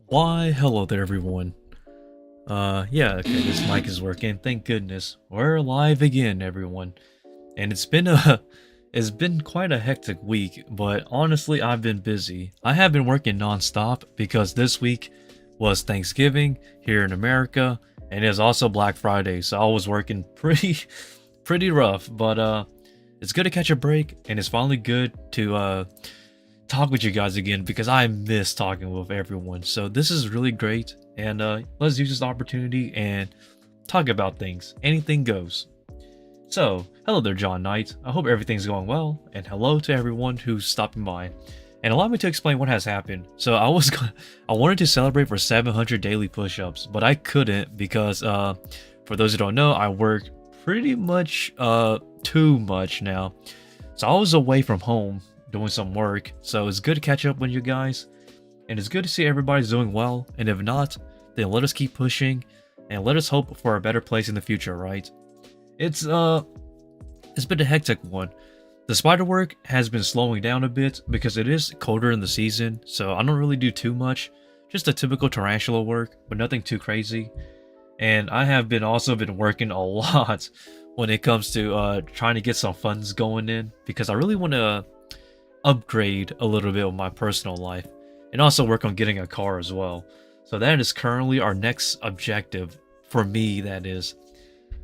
Why, hello there everyone. Yeah, okay, this mic is working, thank goodness. We're live again, everyone. And it's been a it's been quite a hectic week, but honestly I've been busy. I have been working non-stop because this week was Thanksgiving here in America, and it was also Black Friday, so I was working pretty rough, but it's good to catch a break, and it's finally good to talk with you guys again because I miss talking with everyone. So this is really great, and let's use this opportunity and talk about things. Anything goes. So, hello there, John Knight. I hope everything's going well, and hello to everyone who's stopping by. And allow me to explain what has happened. So I wanted to celebrate for 700 daily push-ups, but I couldn't because for those who don't know, I work pretty much too much now. So I was away from home doing some work, so it's good to catch up with you guys, and it's good to see everybody's doing well, and if not, then let us keep pushing, and let us hope for a better place in the future, right? It's been a hectic one. The spider work has been slowing down a bit because it is colder in the season, so I don't really do too much, just a typical tarantula work, but nothing too crazy. And I have also been working a lot when it comes to trying to get some funds going in, because I really want to upgrade a little bit of my personal life and also work on getting a car as well. So that is currently our next objective for me, that is.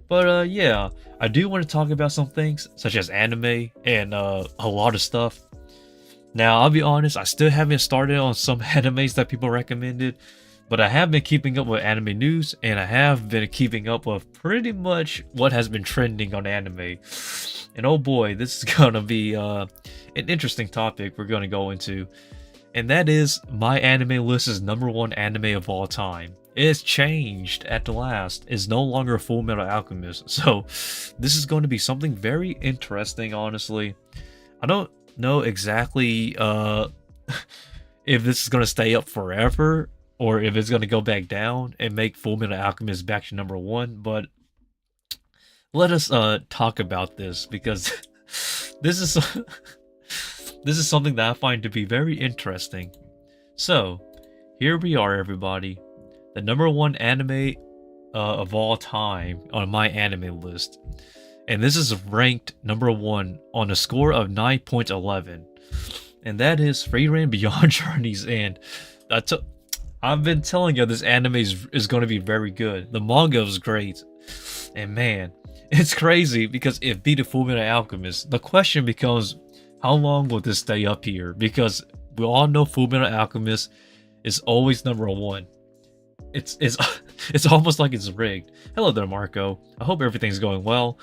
But yeah, I do want to talk about some things such as anime and a lot of stuff. Now, I'll be honest, I still haven't started on some animes that people recommended, but I have been keeping up with anime news, and I have been keeping up with pretty much what has been trending on anime. And oh boy, this is gonna be an interesting topic we're gonna go into. And that is, my anime list is #1 anime of all time. It's changed at the last. It's no longer Full Metal Alchemist. So this is going to be something very interesting, honestly. I don't know exactly if this is going to stay up forever or if it's going to go back down and make Full Metal Alchemist back to #1, but let us talk about this because this is this is something that I find to be very interesting. So, here we are, everybody. The #1 anime of all time on my anime list. And this is ranked #1 on a score of 9.11. And that is Frieren Beyond Journey's End. I've been telling you this anime is going to be very good. The manga is great. And man, it's crazy because it beat a Fullmetal Alchemist. The question becomes, how long will this stay up here? Because we all know Fullmetal Alchemist is always #1. It's it's almost like it's rigged. Hello there, Marco. I hope everything's going well.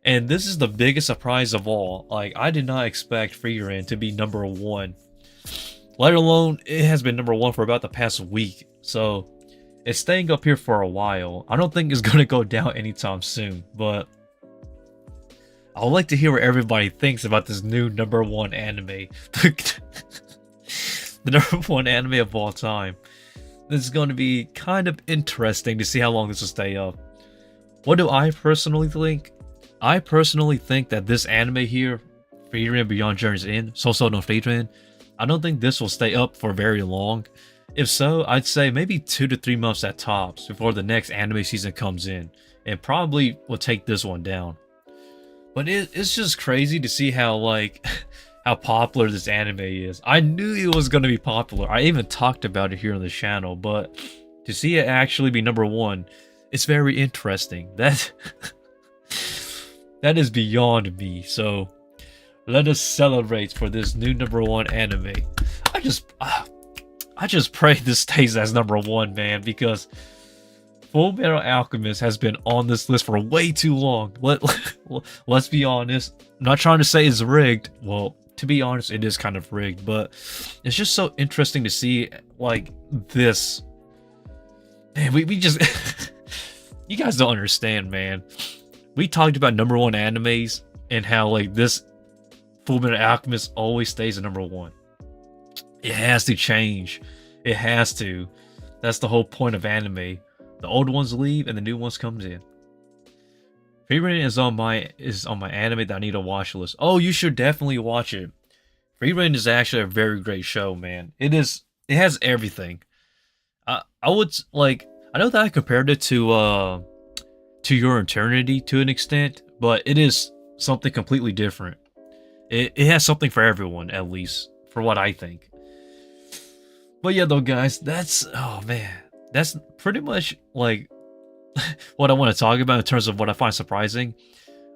And this is the biggest surprise of all. Like, I did not expect Frieren to be #1. Let alone, it has been #1 for about the past week. So, it's staying up here for a while. I don't think it's gonna go down anytime soon, but I would like to hear what everybody thinks about this new #1 anime. The #1 anime of all time. This is going to be kind of interesting to see how long this will stay up. What do I personally think? I personally think that this anime here, Frieren Beyond Journey's End, Sousou no Frieren, I don't think this will stay up for very long. If so, I'd say maybe 2 to 3 months at tops before the next anime season comes in, and probably will take this one down. But it's just crazy to see how, like, how popular this anime is. I knew it was going to be popular. I even talked about it here on the channel, but to see it actually be #1, it's very interesting. That is beyond me. So let us celebrate for this new #1 anime. I just pray this stays as #1, man, because Full Metal Alchemist has been on this list for way too long. Let's be honest. I'm not trying to say it's rigged. Well, to be honest, it is kind of rigged, but it's just so interesting to see, like, this. Man, we just... You guys don't understand, man. We talked about #1 animes and how, like, this Full Metal Alchemist always stays at #1. It has to change. It has to. That's the whole point of anime. The old ones leave and the new ones comes in. Frieren is on my anime that I need to watch list. Oh, you should definitely watch it. Frieren is actually a very great show, man. It has everything. I would like I know that I compared it to Your Eternity to an extent, but it is something completely different. It has something for everyone, at least for what I think. But yeah, though, guys, that's oh man, that's pretty much like what I want to talk about in terms of what I find surprising.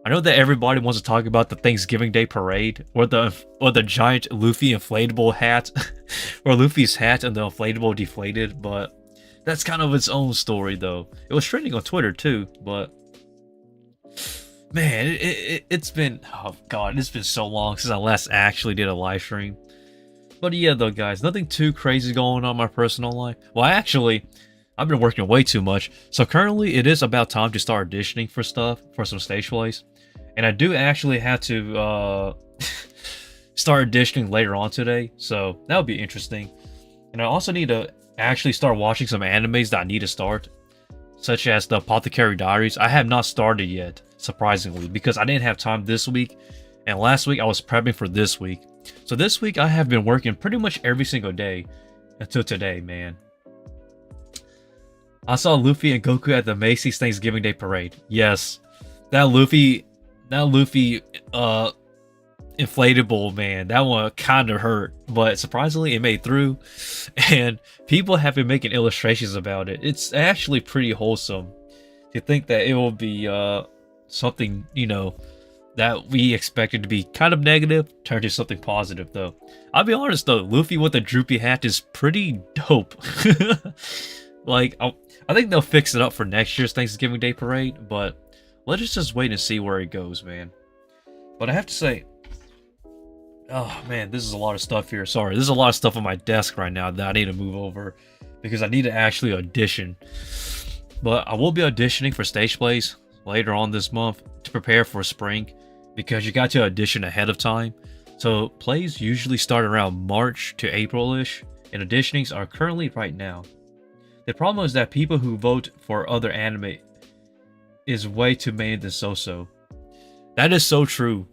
I know that everybody wants to talk about the Thanksgiving Day parade or the giant Luffy inflatable hat or Luffy's hat and the inflatable deflated, but that's kind of its own story though. It was trending on Twitter too, but man, it's been oh god, it's been so long since I last actually did a live stream. But yeah, though, guys, nothing too crazy going on in my personal life. Well, I've been working way too much, so currently it is about time to start auditioning for stuff for some stage plays, and I do actually have to start auditioning later on today, so that would be interesting. And I also need to actually start watching some animes that I need to start, such as the Apothecary Diaries. I have not started yet, surprisingly, because I didn't have time this week, and last week I was prepping for this week. So this week I have been working pretty much every single day until today, man. I saw Luffy and Goku at the Macy's Thanksgiving Day Parade. Yes, that Luffy inflatable, man, that one kind of hurt, but surprisingly it made through, and people have been making illustrations about it. It's actually pretty wholesome to think that it will be something, you know, that we expected to be kind of negative turned to something positive, though. I'll be honest though, Luffy with the droopy hat is pretty dope. Like, I think they'll fix it up for next year's Thanksgiving Day Parade, but let us just wait and see where it goes, man. But I have to say, oh man, this is a lot of stuff here. Sorry, there's a lot of stuff on my desk right now that I need to move over because I need to actually audition. But I will be auditioning for stage plays later on this month to prepare for spring, because you got to audition ahead of time. So plays usually start around March to April-ish, and auditionings are currently right now. The problem is that people who vote for other anime is way too many than so-so. That is so true.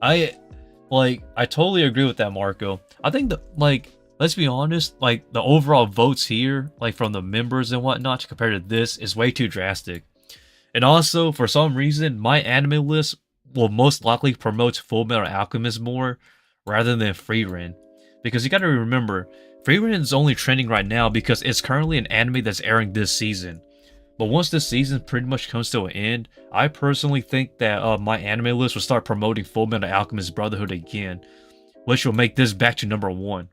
I totally agree with that, Marco. I think that, like, let's be honest, like, the overall votes here, like, from the members and whatnot compared to this is way too drastic. And also, for some reason, my anime list will most likely promote Fullmetal Alchemist more rather than Frieren. Because you gotta remember, Frieren is only trending right now because it's currently an anime that's airing this season. But once this season pretty much comes to an end, I personally think that my anime list will start promoting Fullmetal Alchemist Brotherhood again, which will make this back to #1.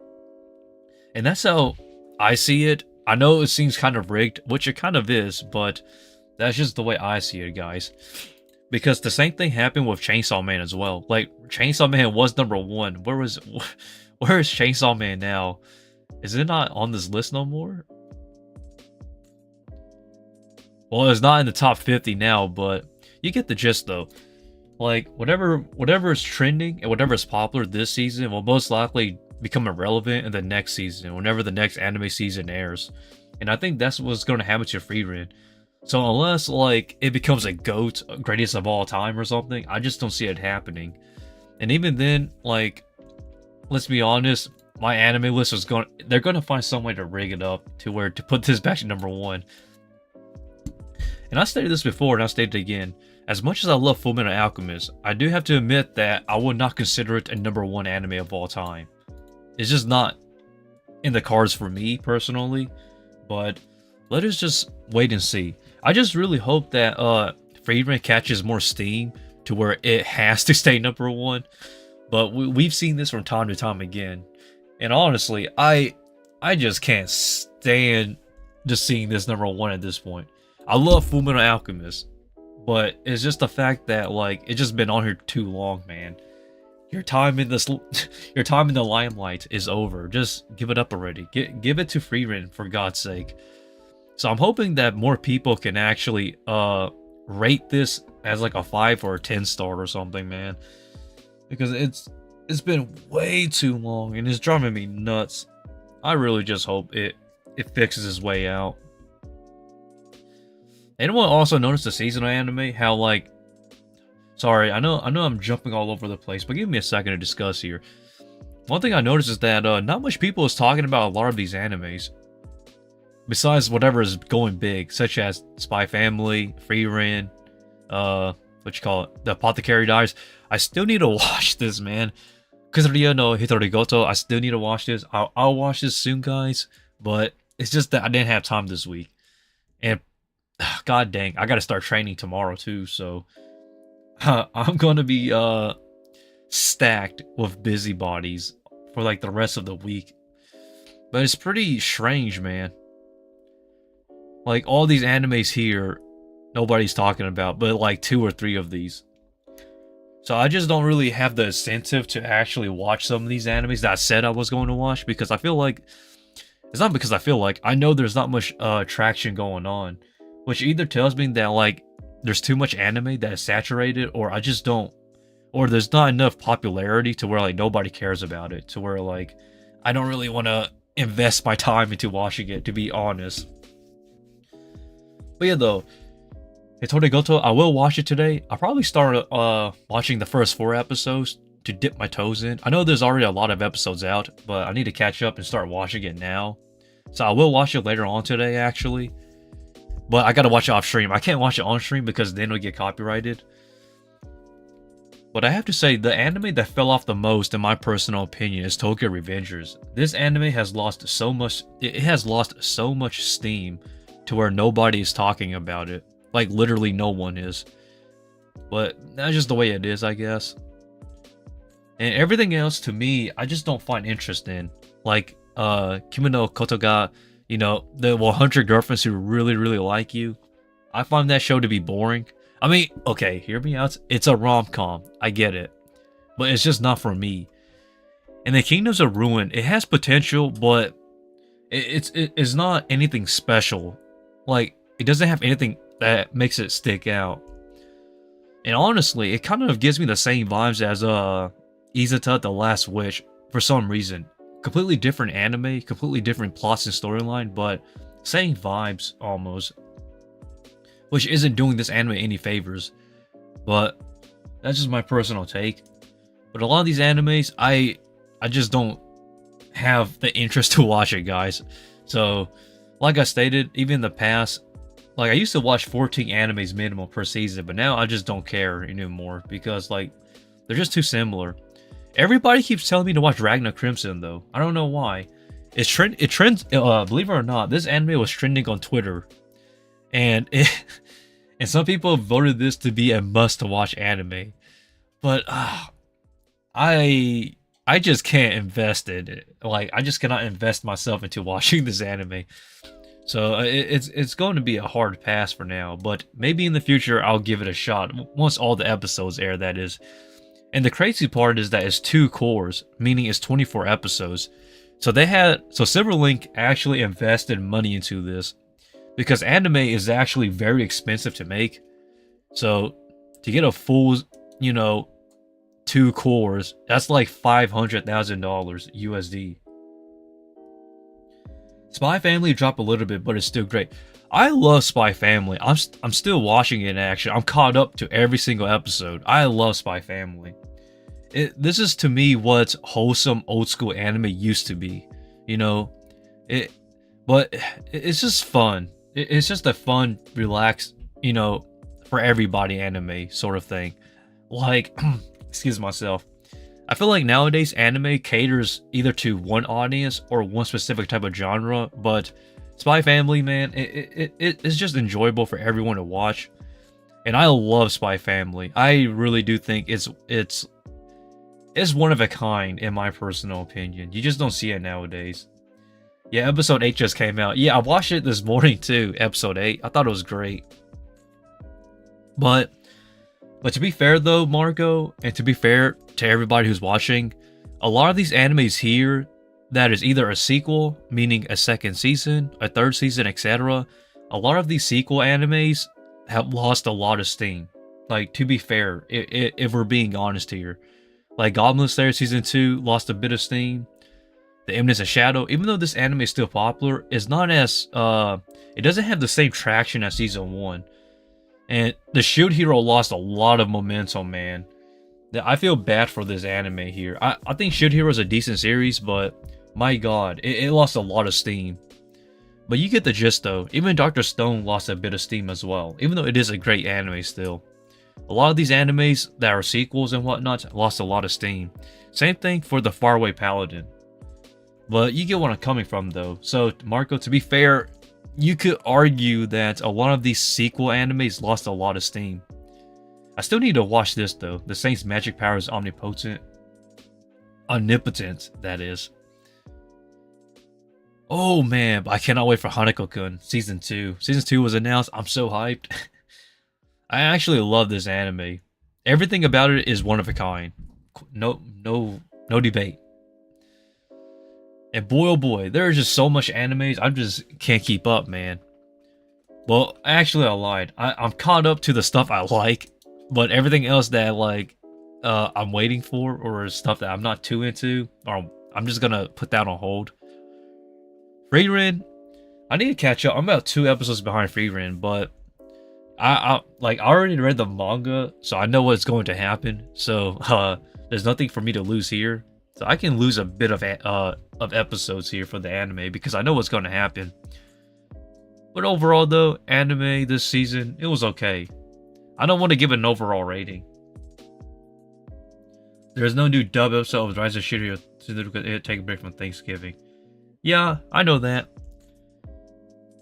And that's how I see it. I know it seems kind of rigged, which it kind of is, but that's just the way I see it, guys. Because the same thing happened with Chainsaw Man as well. Like, Chainsaw Man was #1. Where is Chainsaw Man now? Is it not on this list no more? Well, it's not in the top 50 now, but you get the gist though. Like, whatever is trending and whatever is popular this season will most likely become irrelevant in the next season, whenever the next anime season airs. And I think that's what's going to happen to Frieren. So unless, like, it becomes a GOAT, greatest of all time or something, I just don't see it happening. And even then, like, let's be honest, my anime list is they're going to find some way to rig it up to where to put this back to #1. And I stated this before, and I'll state it again. As much as I love Fullmetal Alchemist, I do have to admit that I would not consider it a #1 anime of all time. It's just not in the cards for me, personally. But let us just wait and see. I just really hope that Frieren catches more steam to where it has to stay #1. But we've seen this from time to time again. And honestly, I just can't stand just seeing this #1 at this point. I love Fullmetal Alchemist, but it's just the fact that, like, it's just been on here too long, man. Your time in the limelight is over. Just give it up already. Give it to Frieren, for God's sake. So I'm hoping that more people can actually rate this as like a 5 or a 10 star or something, man. Because it's been way too long and it's driving me nuts. I really just hope it fixes its way out. Anyone also notice the seasonal anime? How, like, sorry, I know I'm jumping all over the place, but give me a second to discuss here. One thing I noticed is that not much people is talking about a lot of these animes. besides whatever is going big, such as Spy Family, Free Ren, what you call it, the Apothecary Diaries. I still need to watch this, man. Kazuria no Hitorigoto, I still need to watch this. I'll watch this soon, guys. But it's just that I didn't have time this week. And god dang, I gotta start training tomorrow too, so I'm gonna be stacked with busybodies for like the rest of the week. But it's pretty strange, man. Like all these animes here, nobody's talking about, but like 2 or 3 of these. So I just don't really have the incentive to actually watch some of these animes that I said I was going to watch, because I feel like, it's not because I feel like, I know there's not much traction going on, which either tells me that like there's too much anime that is saturated, or I just don't, or there's not enough popularity to where like nobody cares about it, to where like I don't really want to invest my time into watching it, to be honest. But yeah, though, Hitori Goto, I will watch it today. I'll probably start watching the first 4 episodes to dip my toes in. I know there's already a lot of episodes out, but I need to catch up and start watching it now. So I will watch it later on today, actually. But I gotta watch it off stream. I can't watch it on stream because then it'll get copyrighted. But I have to say, the anime that fell off the most, in my personal opinion, is Tokyo Revengers. This anime has lost so much. It has lost so much steam to where nobody is talking about it. Like, literally no one is. But that's just the way it is, I guess. And everything else, to me, I just don't find interest in. Like, Kimi no Kotoga, you know, the 100 girlfriends who really, really like you. I find that show to be boring. I mean, okay, hear me out. It's a rom-com. I get it. But it's just not for me. And the Kingdoms of Ruin, it has potential, but it's not anything special. Like, it doesn't have anything that makes it stick out. And honestly, it kind of gives me the same vibes as Izata the Last Wish for some reason. Completely different anime, completely different plots and storyline, but same vibes almost. Which isn't doing this anime any favors. But that's just my personal take. But a lot of these animes, I just don't have the interest to watch it, guys. So, like I stated, even in the past, like, I used to watch 14 animes minimum per season, but now I just don't care anymore because, like, they're just too similar. Everybody keeps telling me to watch Ragnar Crimson, though. I don't know why. It trends, believe it or not, this anime was trending on Twitter. And some people voted this to be a must-to-watch anime. But, I just can't invest in it. Like, I just cannot invest myself into watching this anime. So it's going to be a hard pass for now, but maybe in the future I'll give it a shot once all the episodes air, that is. And the crazy part is that it's 2 cores, meaning it's 24 episodes. So Silverlink actually invested money into this because anime is actually very expensive to make. So to get a full, you know, 2 cores, that's like $500,000 USD. Spy Family dropped a little bit, but it's still great. I love Spy Family. I'm still watching it in action. I'm caught up to every single episode. I love Spy Family. This is, to me, what wholesome old school anime used to be. You know, but it's just fun. It's just a fun, relaxed, you know, for everybody anime sort of thing. Like, excuse myself. I feel like nowadays anime caters either to one audience or one specific type of genre, but Spy Family, man, it's just enjoyable for everyone to watch. And I love Spy Family. I really do think it's one of a kind in my personal opinion. You just don't see it nowadays. Yeah, episode 8 just came out. Yeah, I watched it this morning too, episode 8. I thought it was great. But to be fair though, Marco, and to be fair to everybody who's watching, a lot of these animes here that is either a sequel, meaning a second season, a third season, etc. A lot of these sequel animes have lost a lot of steam. Like, to be fair, if we're being honest here. Like, Goblin Slayer Season 2 lost a bit of steam. The Eminence of Shadow, even though this anime is still popular, is not as, it doesn't have the same traction as Season 1. And the Shield Hero lost a lot of momentum, man. I feel bad for this anime here. I think Shield Hero is a decent series, but my god, it lost a lot of steam. But you get the gist though. Even Dr. Stone lost a bit of steam as well, even though it is a great anime still. A lot of these animes that are sequels and whatnot lost a lot of steam. Same thing for the Faraway Paladin. But you get what I'm coming from though. So Marco, to be fair, you could argue that a lot of these sequel animes lost a lot of steam. I still need to watch this though. The Saint's magic power is omnipotent. Omnipotent, that is. Oh man, I cannot wait for Hanako-kun Season 2. Season 2 was announced. I'm so hyped. I actually love this anime. Everything about it is one of a kind. No debate. And boy oh boy, there is just so much animes, I just can't keep up, man. Well, actually I lied. I'm caught up to the stuff I like, but everything else that like I'm waiting for, or stuff that I'm not too into, or I'm just gonna put that on hold. Frieren, I need to catch up. I'm about 2 episodes behind Frieren, but I already read the manga, so I know what's going to happen. So there's nothing for me to lose here. So I can lose a bit of episodes here for the anime because I know what's going to happen. But overall though, anime this season, it was okay. I don't want to give it an overall rating. There's no new dub episode of Rise of Shirio to take a break from Thanksgiving. Yeah, I know that.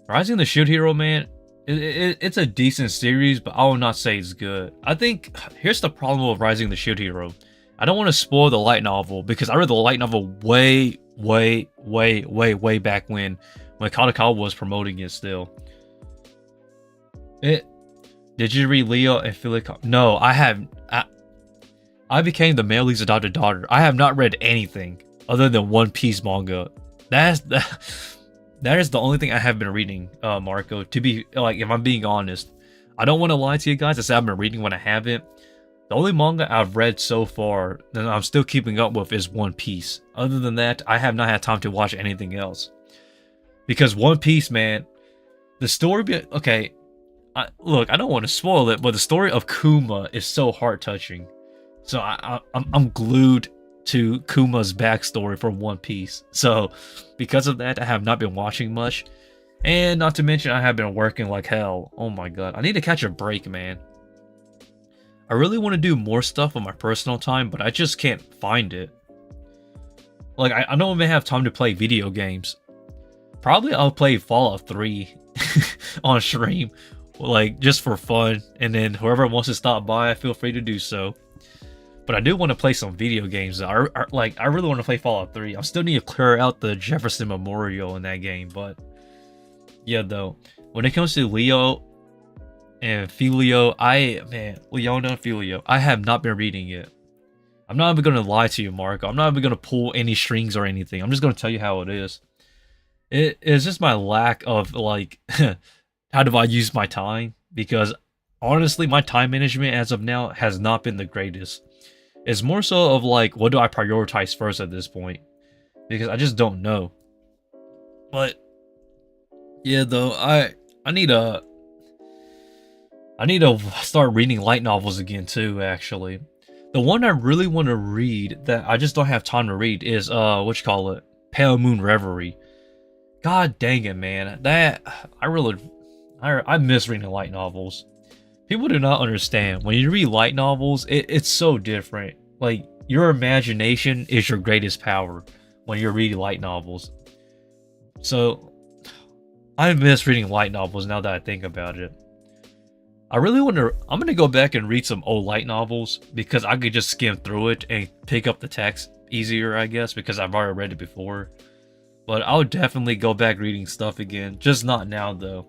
Rising the Shield Hero, man, it's a decent series, but I will not say it's good. I think, here's the problem with Rising the Shield Hero. I don't want to spoil the light novel, because I read the light novel way back when Kadokawa was promoting it still. Did you read Leo and Philip? No, I haven't. I became the male lead's adopted daughter. I have not read anything other than One Piece manga. That is the only thing I have been reading, Marco. To be like, if I'm being honest, I don't want to lie to you guys. I said I've been reading when I haven't. The only manga I've read so far that I'm still keeping up with is One Piece. Other than that, I have not had time to watch anything else. Because One Piece, man, the story. Okay, look, I don't want to spoil it, but the story of Kumo is so heart touching. So I'm glued to Kuma's backstory for One Piece. So because of that, I have not been watching much. And not to mention, I have been working like hell. Oh my god, I need to catch a break, man. I really want to do more stuff on my personal time, but I just can't find it. Like, I don't even have time to play video games. Probably I'll play Fallout 3 on stream, like, just for fun. And then whoever wants to stop by, feel free to do so. But I do want to play some video games. I really want to play Fallout 3. I still need to clear out the Jefferson Memorial in that game. But yeah, though, when it comes to Leo and Filio, Leona and Filio, I have not been reading it. I'm not even going to lie to you, Marco. I'm not even going to pull any strings or anything. I'm just going to tell you how it is. It is just my lack of, like, how do I use my time? Because honestly, my time management as of now has not been the greatest. It's more so of like, what do I prioritize first at this point? Because I just don't know. But yeah, though, I need to start reading light novels again too, actually. The one I really want to read that I just don't have time to read is Pale Moon Reverie. God dang it, man. I miss reading light novels. People do not understand. When you read light novels, it's so different. Like, your imagination is your greatest power when you're reading light novels. So, I miss reading light novels now that I think about it. I'm going to go back and read some old light novels because I could just skim through it and pick up the text easier, I guess, because I've already read it before. But I'll definitely go back reading stuff again, just not now, though.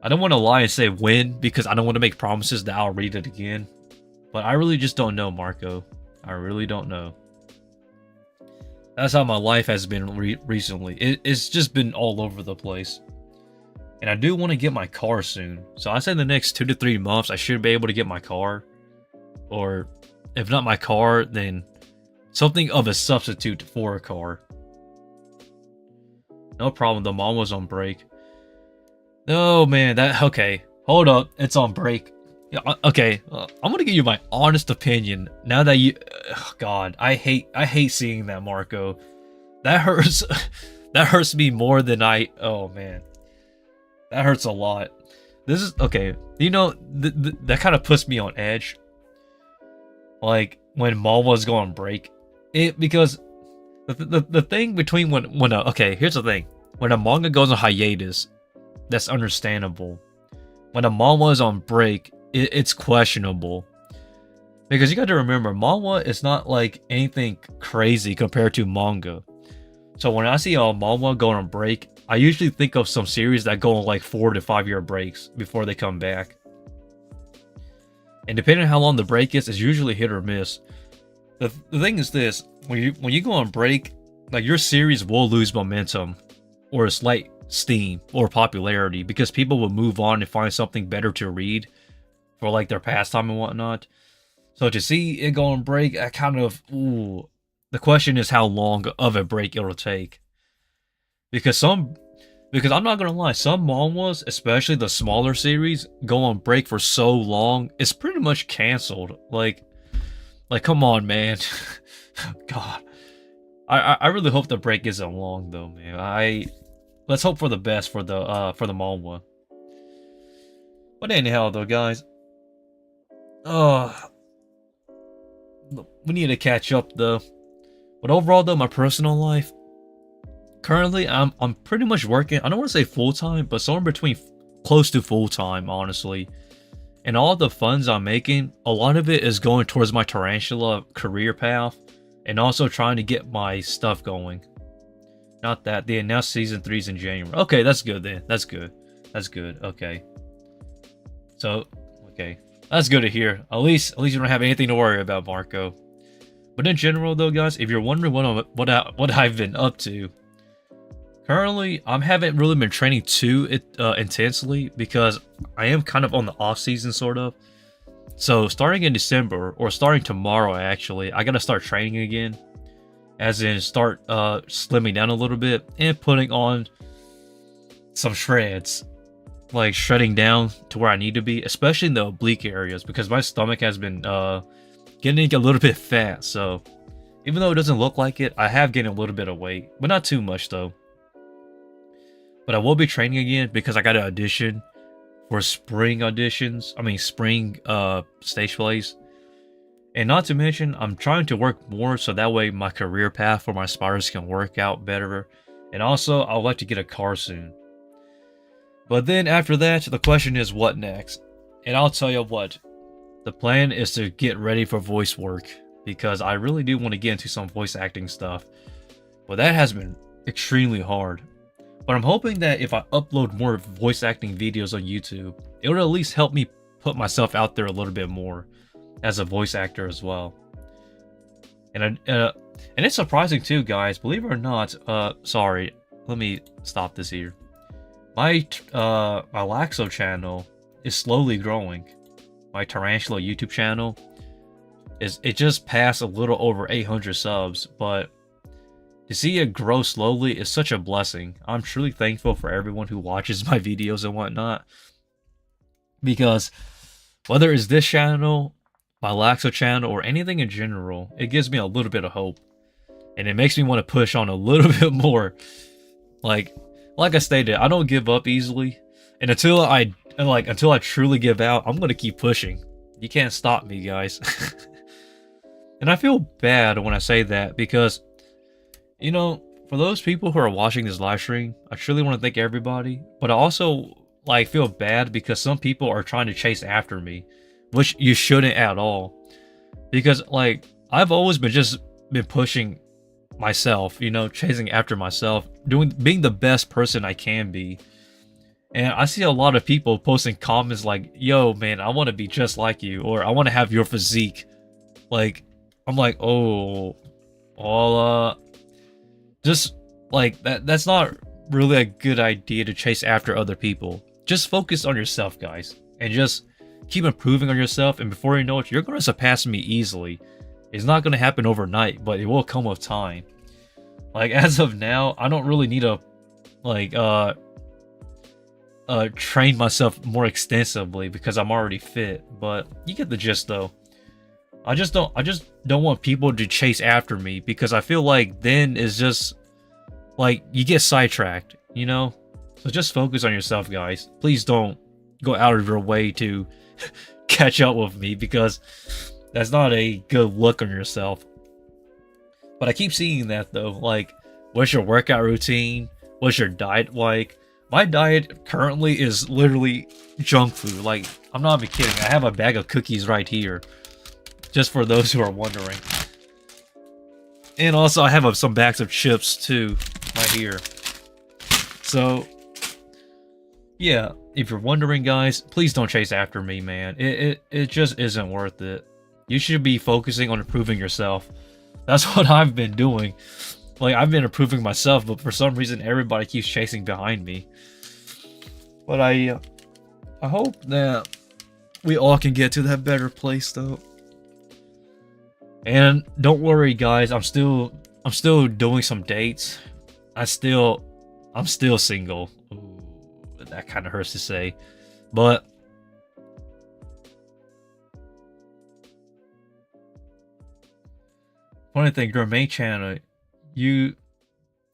I don't want to lie and say when, because I don't want to make promises that I'll read it again. But I really just don't know, Marco. I really don't know. That's how my life has been recently. It's just been all over the place. And I do want to get my car soon. So I say in the next 2 to 3 months, I should be able to get my car. Or, if not my car, then something of a substitute for a car. No problem, the mom was on break. Oh man, okay. Hold up, it's on break. Yeah, okay, I'm gonna give you my honest opinion. Now that God, I hate seeing that, Marco. That hurts. That hurts me more than oh man. That hurts a lot. This is okay. You know, that kind of puts me on edge. Like when manhwas go on break, because the thing between okay, here's the thing. When a manga goes on hiatus, that's understandable. When a manhwa is on break, it's questionable. Because you got to remember, manhwa is not like anything crazy compared to manga. So when I see a manhwa going on break, I usually think of some series that go on like 4 to 5 year breaks before they come back. And depending on how long the break is, it's usually hit or miss. The thing is this, when you go on break, like your series will lose momentum or a slight steam or popularity because people will move on and find something better to read for like their pastime and whatnot. So to see it go on break, I kind of, ooh. The question is how long of a break it'll take. Because I'm not gonna lie, some manhwas, especially the smaller series, go on break for so long, it's pretty much canceled. Like come on, man. God. I really hope the break isn't long though, man. Let's hope for the best for the manhwa. But anyhow though, guys. We need to catch up though. But overall though, my personal life, currently I'm pretty much working, I don't want to say full-time, but somewhere between close to full-time, honestly. And all the funds I'm making, a lot of it is going towards my Tarantula career path, and also trying to get my stuff going. Not that, they announced season 3's in January. Okay, that's good then, that's good. That's good, okay. So, okay. That's good to hear. At least you don't have anything to worry about, Marco. But in general, though, guys, if you're wondering what I've been up to, currently I haven't really been training too intensely because I am kind of on the off season, sort of. So starting in December, or starting tomorrow, actually, I gotta start training again, as in start slimming down a little bit and putting on some shreds. Like shredding down to where I need to be, especially in the oblique areas, because my stomach has been getting a little bit fat. So even though it doesn't look like it, I have gained a little bit of weight, but not too much though. But I will be training again because I got to audition for spring auditions. I mean spring stage plays. And not to mention, I'm trying to work more so that way my career path for my spiders can work out better. And also, I would like to get a car soon. But then after that, the question is what next? And I'll tell you what, the plan is to get ready for voice work, because I really do want to get into some voice acting stuff. But that has been extremely hard. But I'm hoping that if I upload more voice acting videos on YouTube, it will at least help me put myself out there a little bit more as a voice actor as well. And it's surprising too, guys, believe it or not. Sorry, let me stop this here. My Laxo channel is slowly growing. My Tarantula YouTube channel it just passed a little over 800 subs, but to see it grow slowly is such a blessing. I'm truly thankful for everyone who watches my videos and whatnot, because whether it's this channel, my Laxo channel, or anything in general, it gives me a little bit of hope, and it makes me want to push on a little bit more. Like I stated, I don't give up easily, and until I truly give out, I'm gonna keep pushing. You can't stop me, guys. And I feel bad when I say that, because, you know, for those people who are watching this live stream, I truly want to thank everybody. But I also feel bad because some people are trying to chase after me, which you shouldn't at all. Because I've always been pushing myself, you know, chasing after myself, being the best person I can be. And I see a lot of people posting comments like, yo man, I want to be just like you, or I want to have your physique. I'm like, oh, well, just that's not really a good idea to chase after other people. Just focus on yourself, guys, and just keep improving on yourself, and before you know it, you're going to surpass me easily. It's not going to happen overnight, but it will come with time. As of now, I don't really need to train myself more extensively because I'm already fit, but you get the gist though. I just don't want people to chase after me, because I feel like then it's just like you get sidetracked, you know? So just focus on yourself, guys. Please don't go out of your way to catch up with me, because that's not a good look on yourself. But I keep seeing that though, like, what's your workout routine? What's your diet like? My diet currently is literally junk food. Like, I'm not even kidding. I have a bag of cookies right here, just for those who are wondering. And also, I have some bags of chips too, right here. So, yeah, if you're wondering, guys, please don't chase after me, man. It just isn't worth it. You should be focusing on improving yourself. That's what I've been doing. Like, I've been improving myself, but for some reason, everybody keeps chasing behind me. But I hope that we all can get to that better place, though. And don't worry, guys. I'm still doing some dates. I'm still single. Ooh, that kind of hurts to say, but funny thing, your main channel, you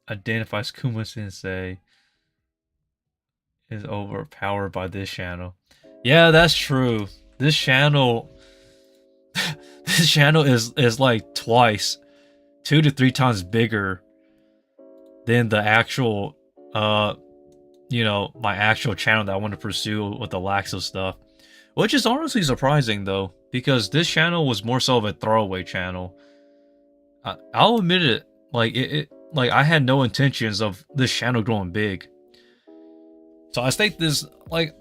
identifies Kumo Sensei is overpowered by this channel. Yeah, that's true. This channel this channel is like twice, 2 to 3 times bigger than the actual you know, my actual channel that I want to pursue with the Laxo stuff. Which is honestly surprising though, because this channel was more so of a throwaway channel. I'll admit it, like like I had no intentions of this channel growing big. So I state this like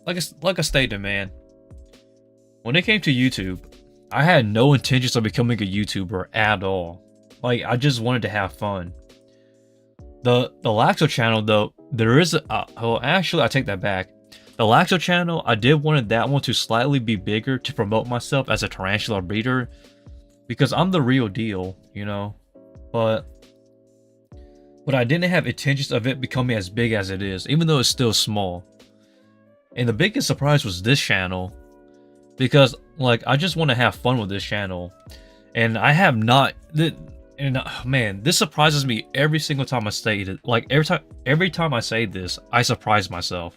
I stated, man. When it came to YouTube, I had no intentions of becoming a YouTuber at all. Like, I just wanted to have fun. The Laxo channel though, there is well, actually I take that back. The Laxo channel, I did wanted that one to slightly be bigger to promote myself as a tarantula breeder, because I'm the real deal, you know. But I didn't have intentions of it becoming as big as it is, even though it's still small. And the biggest surprise was this channel, because like I just want to have fun with this channel, and I have not. And man, this surprises me every single time I say it. Like every time I say this, I surprise myself.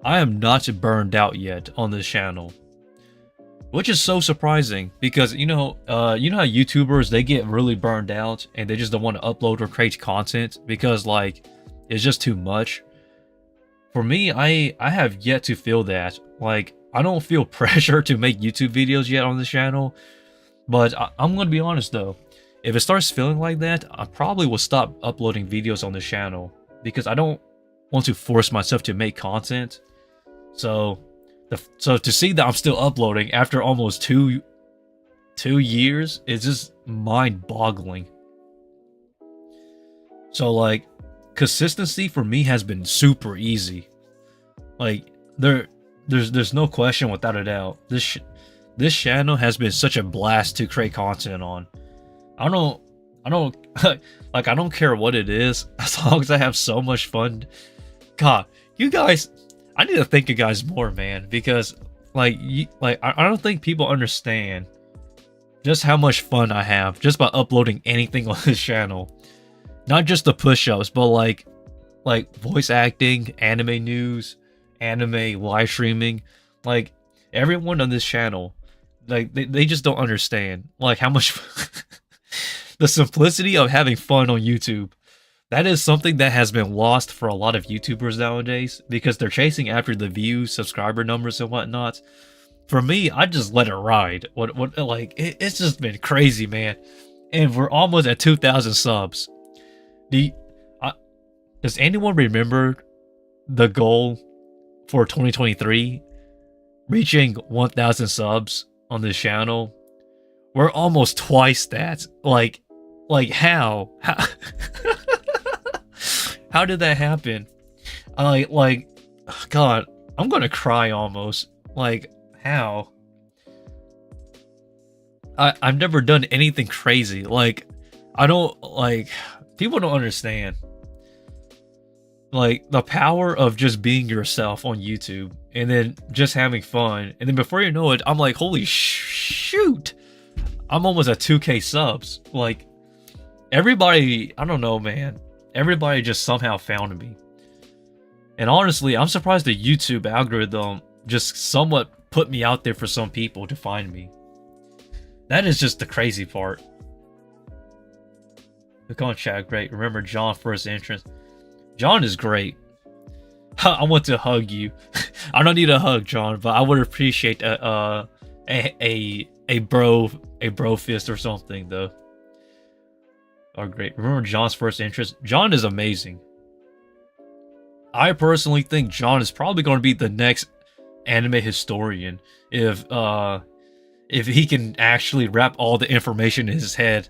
I am not burned out yet on this channel, which is so surprising, because you know how YouTubers, they get really burned out and they just don't want to upload or create content because like it's just too much. For me, I have yet to feel that. Like, I don't feel pressure to make YouTube videos yet on this channel, but I'm gonna be honest though. If it starts feeling like that, I probably will stop uploading videos on this channel, because I don't want to force myself to make content. So to see that I'm still uploading after almost two years is just mind-boggling. So like, consistency for me has been super easy. Like there's no question without a doubt. This channel has been such a blast to create content on. I don't like, I don't care what it is, as long as I have so much fun. God, you guys, I need to thank you guys more, man, because like I don't think people understand just how much fun I have just by uploading anything on this channel. Not just the push-ups, but like voice acting, anime news, anime live streaming. Like, everyone on this channel, like they just don't understand like how much the simplicity of having fun on YouTube. That is something that has been lost for a lot of YouTubers nowadays, because they're chasing after the views, subscriber numbers, and whatnot. For me, I just let it ride. It's just been crazy, man. And we're almost at 2,000 subs. Does anyone remember the goal for 2023? Reaching 1,000 subs on this channel? We're almost twice that. Like how? How did that happen? God, I'm gonna cry almost. Like, how? I've never done anything crazy. Like, I don't, like, people don't understand. Like, the power of just being yourself on YouTube and then just having fun. And then before you know it, I'm like, holy shoot. I'm almost at 2K subs. Like, everybody, I don't know, man. everybody just somehow found me. And honestly, I'm surprised the YouTube algorithm just somewhat put me out there for some people to find me. That is just the crazy part. Look on chat, great. Remember John first entrance. John is great. I want to hug you. I don't need a hug, John, but I would appreciate a bro fist or something though. Oh great. Remember John's first entrance? John is amazing. I personally think John is probably going to be the next anime historian if he can actually wrap all the information in his head.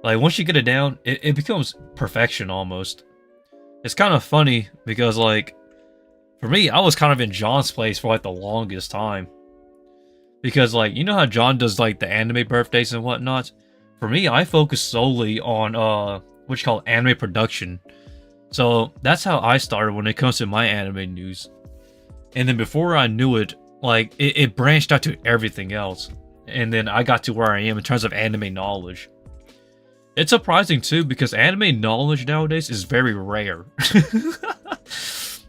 Like once you get it down, it becomes perfection almost. It's kind of funny because like for me, I was kind of in John's place for like the longest time. Because like you know how John does like the anime birthdays and whatnot? For me, I focus solely on what you call anime production. So that's how I started when it comes to my anime news. And then before I knew it, like it branched out to everything else. And then I got to where I am in terms of anime knowledge. It's surprising too because anime knowledge nowadays is very rare.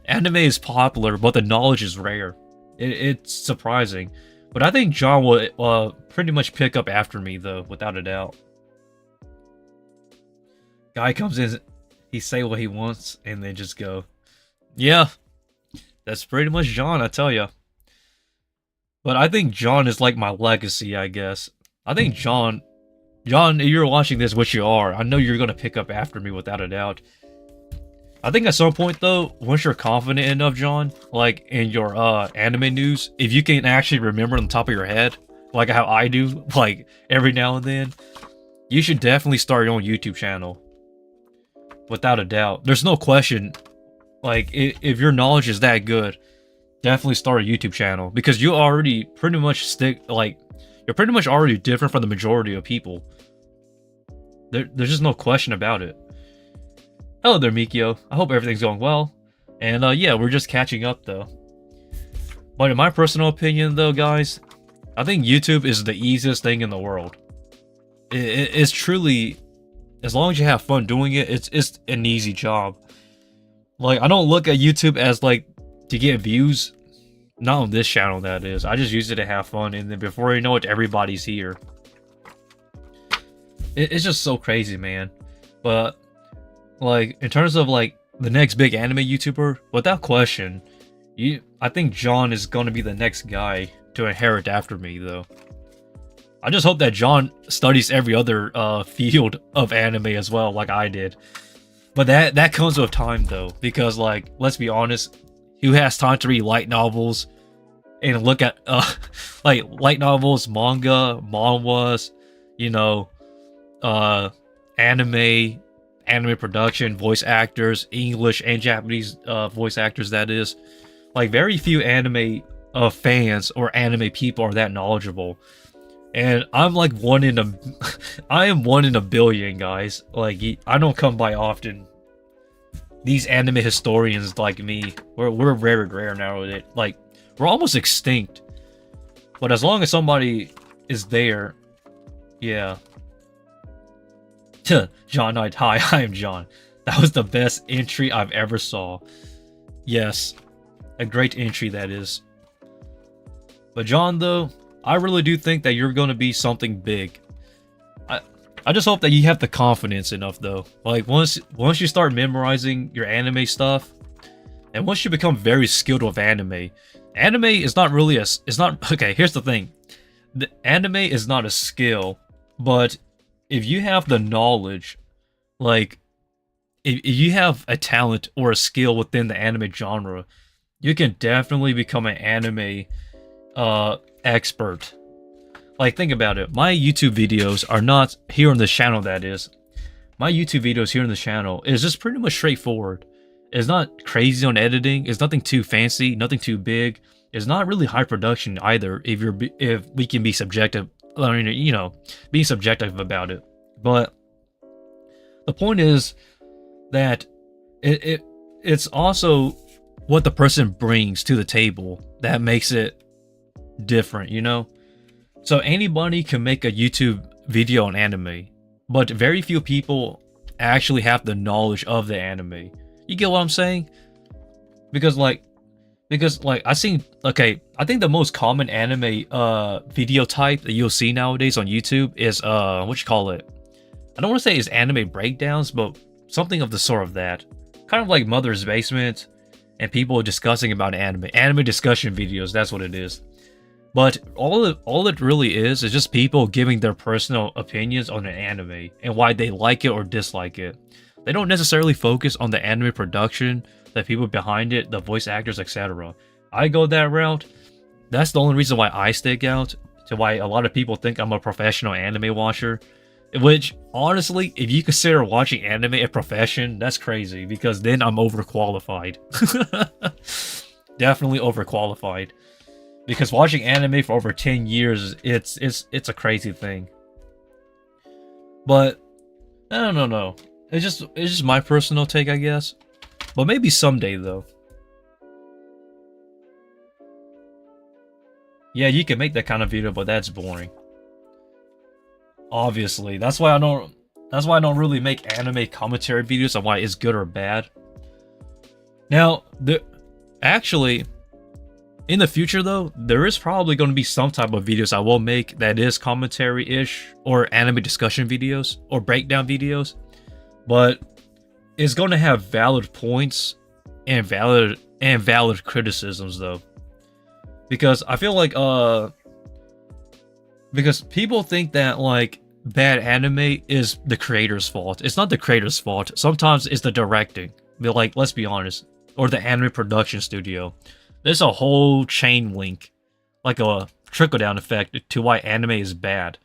Anime is popular, but the knowledge is rare. It's surprising. But I think John will pretty much pick up after me though, without a doubt. Guy comes in, he say what he wants, and then just go. Yeah, that's pretty much John, I tell ya. But I think John is like my legacy, I guess. I think John, if you're watching this, which you are, I know you're going to pick up after me without a doubt. I think at some point, though, once you're confident enough, John, like in your anime news, if you can actually remember on the top of your head, like how I do, like every now and then, you should definitely start your own YouTube channel. Without a doubt. There's no question, like, if your knowledge is that good, definitely start a YouTube channel. Because you already pretty much you're pretty much already different from the majority of people. There's just no question about it. Hello there, Mikio. I hope everything's going well. And yeah, we're just catching up though. But in my personal opinion though, guys, I think YouTube is the easiest thing in the world. It's truly, as long as you have fun doing it, it's an easy job. Like, I don't look at YouTube as like to get views. Not on this channel, that is. I just use it to have fun, and then before you know it, everybody's here. It's just so crazy, man. But like, in terms of like the next big anime YouTuber, without question, I think John is gonna be the next guy to inherit after me, though. I just hope that John studies every other field of anime as well, like I did. But that comes with time, though, because like, let's be honest, who has time to read light novels and look at like light novels, manga, manhwas, you know, anime production, voice actors, English and Japanese voice actors, that is. Like, very few anime fans or anime people are that knowledgeable. And I'm like I am one in a billion, guys. Like, I don't come by often. These anime historians like me, we're very rare now. Like, we're almost extinct. But as long as somebody is there, yeah. John Knight, hi, I am John. That was the best entry I've ever saw. Yes, a great entry that is. But John, though, I really do think that you're going to be something big. I just hope that you have the confidence enough, though. Like, once you start memorizing your anime stuff, and once you become very skilled with anime is not really okay, here's the thing. The anime is not a skill, but if you have the knowledge, like, if you have a talent or a skill within the anime genre, you can definitely become an anime expert. Like, think about it. My YouTube videos are not here on this channel, that is. My YouTube videos here on the channel is just pretty much straightforward. It's not crazy on editing. It's nothing too fancy, nothing too big. It's not really high production either, if we can be subjective, you know, being subjective about it. But the point is that it's also what the person brings to the table that makes it different, you know? So anybody can make a YouTube video on anime, but very few people actually have the knowledge of the anime. You get what I'm saying? Because like I seen, okay, I think the most common anime video type that you'll see nowadays on YouTube is what you call it? I don't want to say it's anime breakdowns, but something of the sort of that. Kind of like Mother's Basement and people discussing about anime discussion videos. That's what it is. But all it really is just people giving their personal opinions on an anime and why they like it or dislike it. They don't necessarily focus on the anime production, the people behind it, the voice actors, etc. I go that route. That's the only reason why I stick out, to why a lot of people think I'm a professional anime watcher. Which, honestly, if you consider watching anime a profession, that's crazy, because then I'm overqualified. Definitely overqualified. Because watching anime for over 10 years, it's a crazy thing. But I don't know. It's just my personal take, I guess. But maybe someday though. Yeah, you can make that kind of video, but that's boring. Obviously, that's why I don't really make anime commentary videos on why it's good or bad. Now, actually, in the future though, there is probably going to be some type of videos I will make that is commentary-ish, or anime discussion videos, or breakdown videos. But it's going to have valid points and valid criticisms though. Because I feel like because people think that like bad anime is the creator's fault. It's not the creator's fault. Sometimes it's the directing. But like, let's be honest, or the anime production studio. There's a whole chain link, like a trickle-down effect to why anime is bad.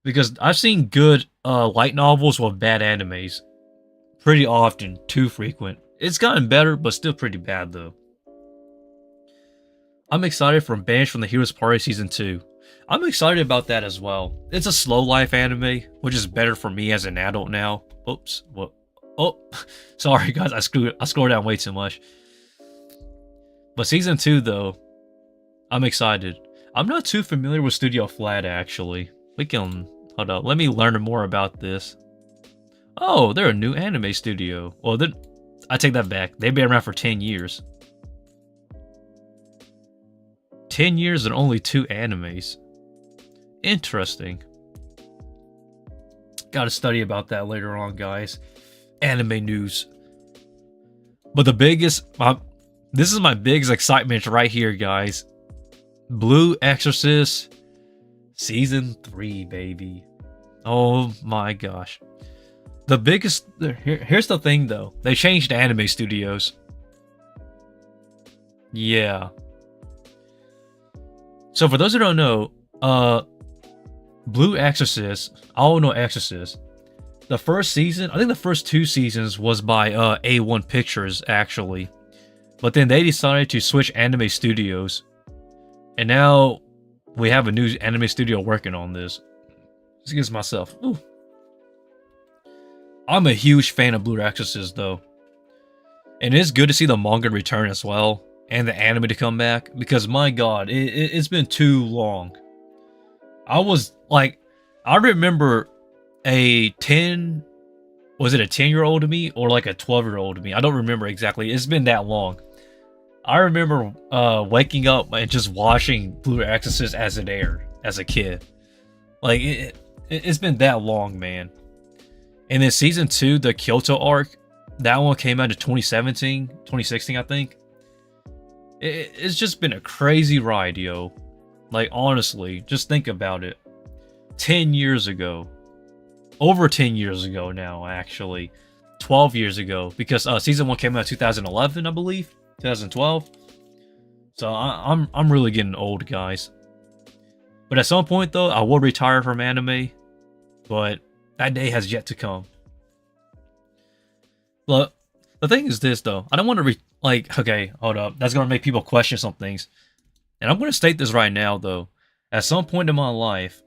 Because I've seen good light novels with bad animes pretty often, too frequent. It's gotten better, but still pretty bad though. I'm excited for Banished from the Hero's Party Season 2. I'm excited about that as well. It's a slow life anime, which is better for me as an adult now. Oops, what? Oh, sorry guys, I scrolled down way too much. But Season 2 though, I'm excited. I'm not too familiar with Studio Flat actually. We can, hold up, let me learn more about this. Oh, they're a new anime studio. Well, I take that back. They've been around for 10 years. 10 years and only 2 animes. Interesting. Gotta study about that later on, guys. Anime news. But the biggest... this is my biggest excitement right here, guys. Blue Exorcist Season 3, baby. Oh my gosh. The biggest... Here's the thing, though. They changed anime studios. Yeah. So for those who don't know, Blue Exorcist, all know Exorcist. The first season, I think the first 2 seasons was by A1 Pictures, actually. But then they decided to switch anime studios. And now we have a new anime studio working on this. Excuse myself. Ooh. I'm a huge fan of Blue Exorcist, though. And it's good to see the manga return as well. And the anime to come back. Because, my god, it's been too long. I remember a 10... Was it a 10-year-old to me? Or like a 12-year-old to me? I don't remember exactly. It's been that long. I remember waking up and just watching Blue Exorcist as it aired. As a kid. Like, it's been that long, man. And then Season 2, the Kyoto arc, that one came out in 2016, I think. It's just been a crazy ride, yo. Like, honestly, just think about it. 10 years ago. Over 10 years ago now, actually. 12 years ago. Because Season 1 came out in 2011, I believe. 2012. So I'm really getting old, guys. But at some point, though, I will retire from anime. But that day has yet to come. But the thing is this, though. I don't want to okay, hold up. That's going to make people question some things. And I'm going to state this right now, though. At some point in my life,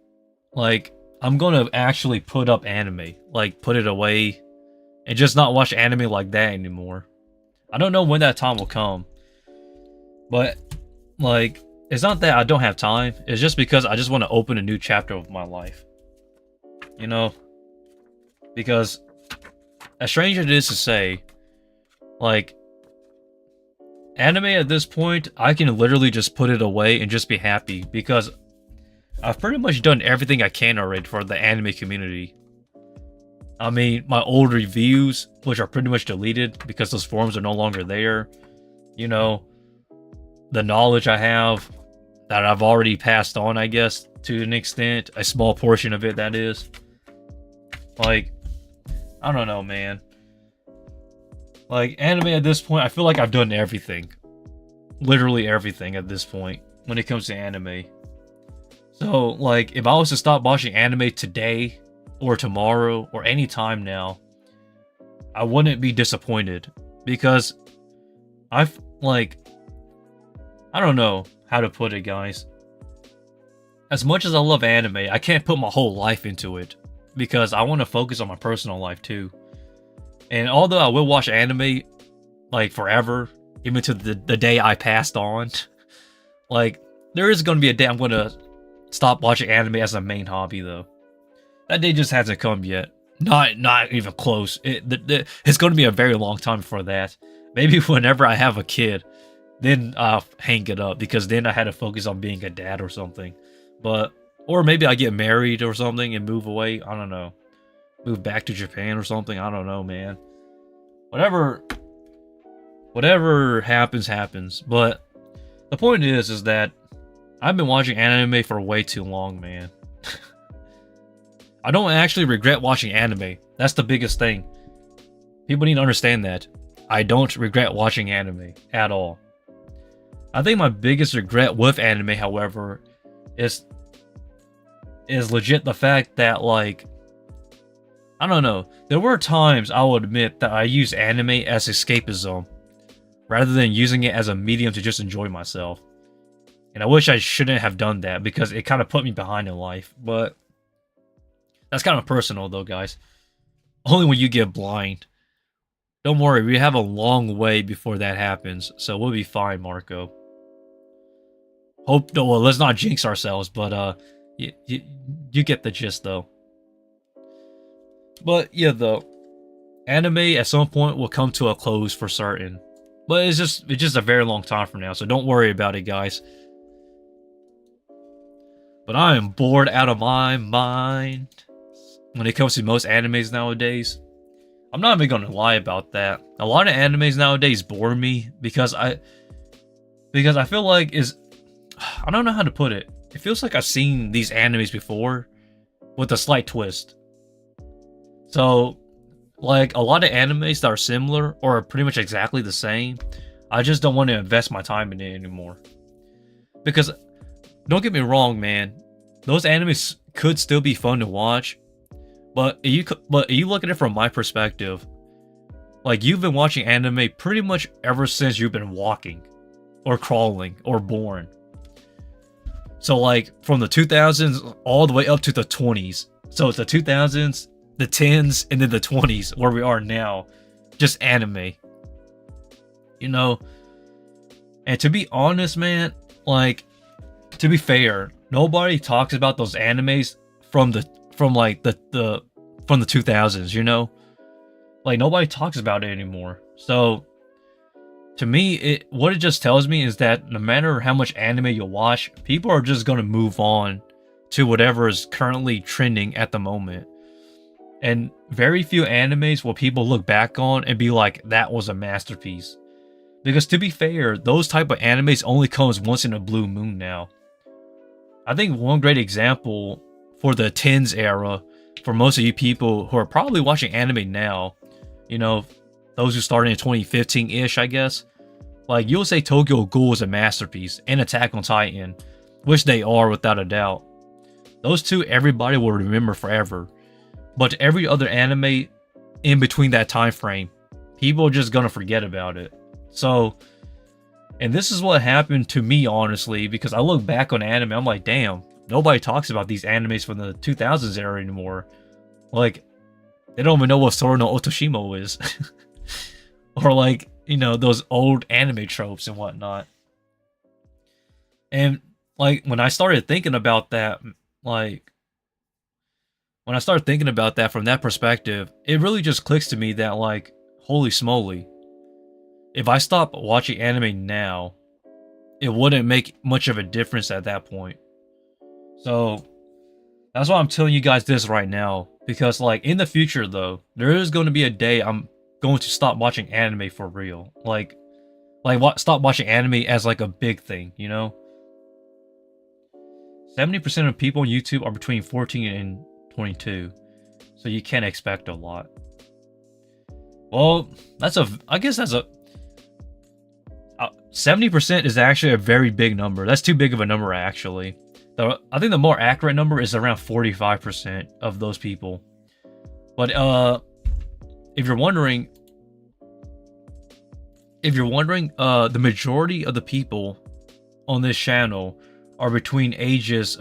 like, I'm going to actually put up anime. Like, put it away. And just not watch anime like that anymore. I don't know when that time will come. But, like, it's not that I don't have time. It's just because I just want to open a new chapter of my life. You know? Because, as strange as it is to say, like, anime at this point, I can literally just put it away and just be happy. Because I've pretty much done everything I can already for the anime community. I mean, my old reviews, which are pretty much deleted because those forums are no longer there. You know, the knowledge I have that I've already passed on, I guess, to an extent. A small portion of it, that is. Like, I don't know, man. Like, anime at this point, I feel like I've done everything. Literally everything at this point when it comes to anime. So, like, if I was to stop watching anime today, or tomorrow, or any time now, I wouldn't be disappointed. Because I've, like, I don't know how to put it, guys. As much as I love anime, I can't put my whole life into it. Because I want to focus on my personal life, too. And although I will watch anime, like, forever, even to the day I passed on, like, there is going to be a day I'm going to stop watching anime as a main hobby, though. That day just hasn't come yet. Not even close. It's going to be a very long time before that. Maybe whenever I have a kid, then I'll hang it up, because then I had to focus on being a dad or something. Or maybe I get married or something and move away. I don't know. Move back to Japan or something. I don't know, man. Whatever happens, happens. But the point is that I've been watching anime for way too long, man. I don't actually regret watching anime. That's the biggest thing. People need to understand that. I don't regret watching anime at all. I think my biggest regret with anime, however, is legit the fact that, like, I don't know. There were times, I will admit, that I used anime as escapism, rather than using it as a medium to just enjoy myself. And I wish I shouldn't have done that, because it kind of put me behind in life. But that's kind of personal, though, guys. Only when you get blind. Don't worry, we have a long way before that happens, so we'll be fine, Marco. Well, let's not jinx ourselves, but you get the gist, though. But yeah, though, anime at some point will come to a close for certain. But it's just a very long time from now, so don't worry about it, guys. But I am bored out of my mind when it comes to most animes nowadays. I'm not even gonna lie about that. A lot of animes nowadays bore me because I feel like I don't know how to put it. It feels like I've seen these animes before with a slight twist. So, like, a lot of animes that are similar or are pretty much exactly the same, I just don't want to invest my time in it anymore. Because, don't get me wrong, man, those animes could still be fun to watch, but you look at it from my perspective, like, you've been watching anime pretty much ever since you've been walking, or crawling, or born. So, like, from the 2000s all the way up to the 20s. So it's the 2000s, the 10s, and then the 20s, where we are now. Just anime. You know? And to be honest, man, like, to be fair, nobody talks about those animes from the 2000s, you know? Like, nobody talks about it anymore. So, to me, what it just tells me is that no matter how much anime you watch, people are just going to move on to whatever is currently trending at the moment. And very few animes will people look back on and be like, that was a masterpiece. Because to be fair, those type of animes only comes once in a blue moon now. I think one great example for the 10s era, for most of you people who are probably watching anime now, you know, those who started in 2015-ish, I guess, like, you'll say Tokyo Ghoul is a masterpiece, and Attack on Titan, which they are without a doubt. Those two everybody will remember forever. But every other anime in between that time frame, people are just gonna forget about it. So, and this is what happened to me, honestly, because I look back on anime, I'm like, damn, nobody talks about these animes from the 2000s era anymore. Like, they don't even know what Sora no Otoshimo is. Or, like, you know, those old anime tropes and whatnot. And, like, when I started thinking about that, like, when I start thinking about that from that perspective, it really just clicks to me that, like, holy smoly, if I stop watching anime now, it wouldn't make much of a difference at that point. So that's why I'm telling you guys this right now, because like in the future though, there is going to be a day I'm going to stop watching anime for real. Stop watching anime as like a big thing, you know? 70% of people on YouTube are between 14 and 22. So you can't expect a lot. Well, I guess that's a 70% is actually a very big number. That's too big of a number actually. I think the more accurate number is around 45% of those people. But if you're wondering, the majority of the people on this channel are between ages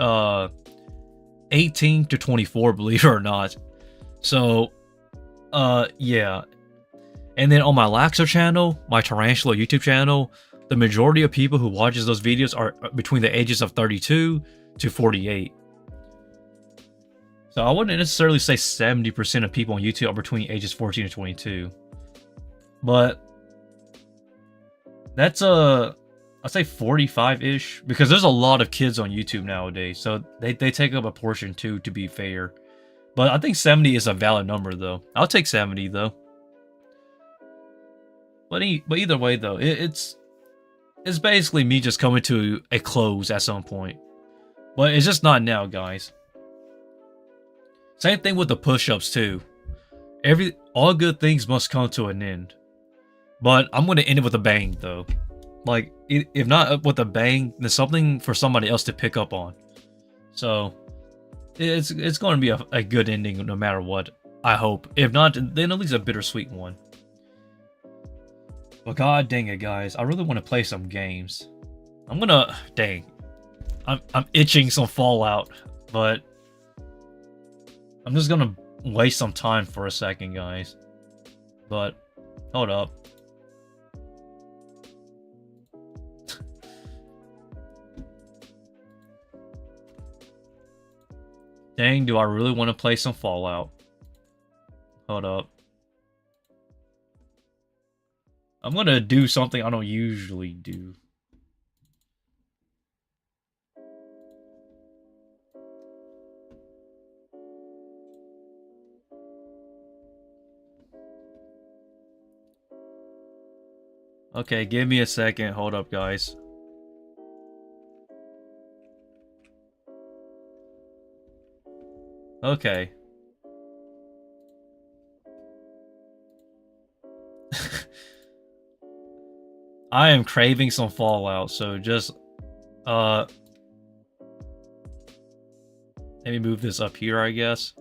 18 to 24, believe it or not. So yeah. And then on my Laxo channel, my Tarantula YouTube channel, the majority of people who watches those videos are between the ages of 32 to 48. So I wouldn't necessarily say 70% of people on YouTube are between ages 14 and 22. But that's I'd say 45-ish, because there's a lot of kids on YouTube nowadays, so they take up a portion too, to be fair. But I think 70 is a valid number though. I'll take 70 though. But either way though, it's basically me just coming to a close at some point. But it's just not now, guys. Same thing with the push-ups too. All good things must come to an end. But I'm gonna end it with a bang though. Like, if not with a bang, then something for somebody else to pick up on. So it's going to be a good ending no matter what, I hope. If not, then at least a bittersweet one. But god dang it, guys, I really want to play some games. I'm itching some Fallout, but I'm just gonna waste some time for a second, guys. But hold up. Dang, do I really want to play some Fallout? Hold up. I'm gonna do something I don't usually do. Okay, give me a second. Hold up, guys. Okay. I am craving some Fallout, so just let me move this up here, I guess.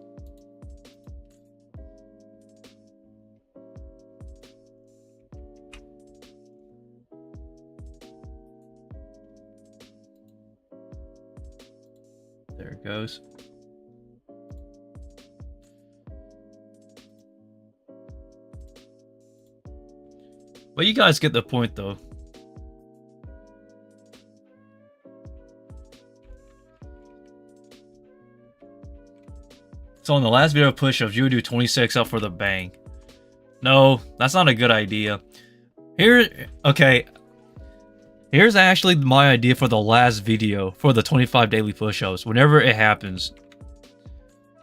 There it goes. But you guys get the point, though. So in the last video of push-ups, you would do 26 up for the bang. No, that's not a good idea. Okay. Here's actually my idea for the last video for the 25 daily push-ups, whenever it happens.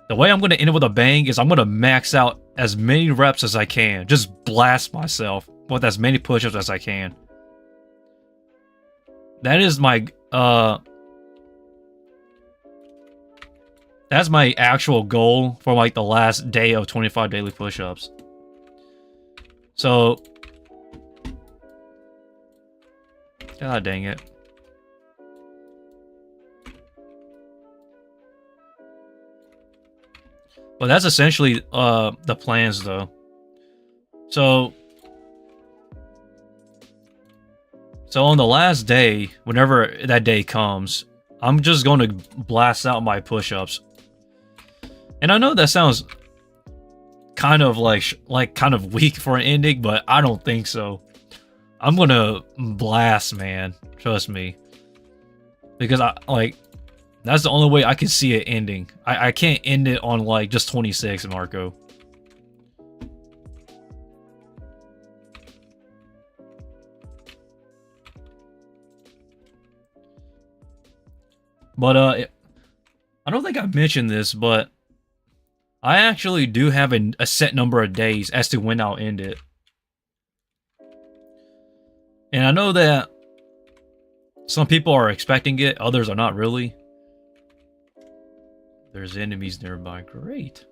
The way I'm going to end it with a bang is I'm going to max out as many reps as I can. Just blast myself with as many push-ups as I can. That is my that's my actual goal for like the last day of 25 daily push-ups. So god dang it. But that's essentially the plans though. So on the last day, whenever that day comes, I'm just going to blast out my push-ups. And I know that sounds kind of like kind of weak for an ending, but I don't think so. I'm going to blast, man. Trust me. Because That's the only way I can see it ending. I can't end it on like just 26, Marco. But I don't think I mentioned this, but I actually do have a set number of days as to when I'll end it. And I know that some people are expecting it, others are not really. There's enemies nearby. Great.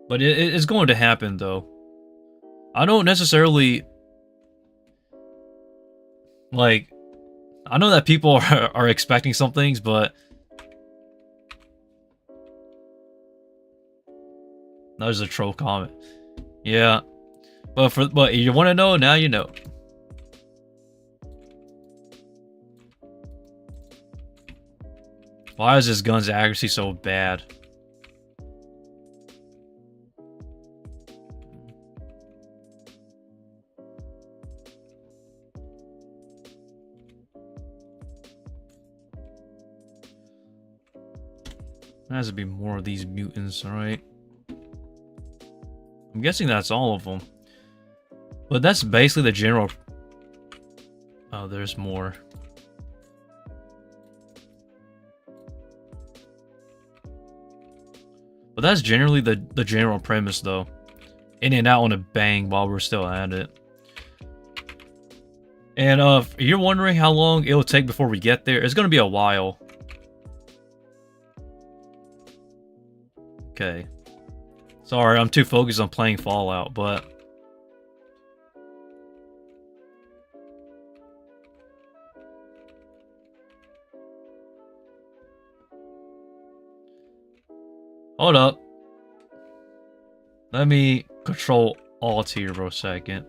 But it's going to happen, though. I don't necessarily... Like, I know that people are expecting some things, but... There's a troll comment. Yeah. But you want to know? Now you know. Why is this gun's accuracy so bad? There has to be more of these mutants, alright? I'm guessing that's all of them. But that's basically the general... Oh, there's more. But that's generally the general premise, though. In and out on a bang while we're still at it. And if you're wondering how long it'll take before we get there, it's going to be a while. Okay. Sorry, I'm too focused on playing Fallout, but... Hold up. Let me control Alt here for a second.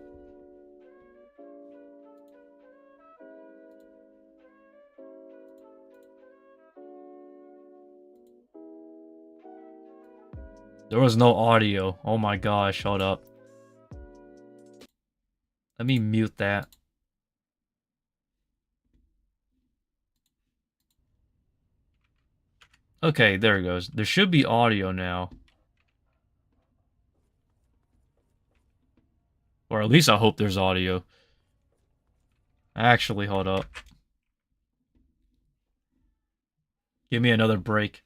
There was no audio. Oh my gosh, hold up. Let me mute that. Okay, there it goes. There should be audio now. Or at least I hope there's audio. Actually, hold up. Give me another break.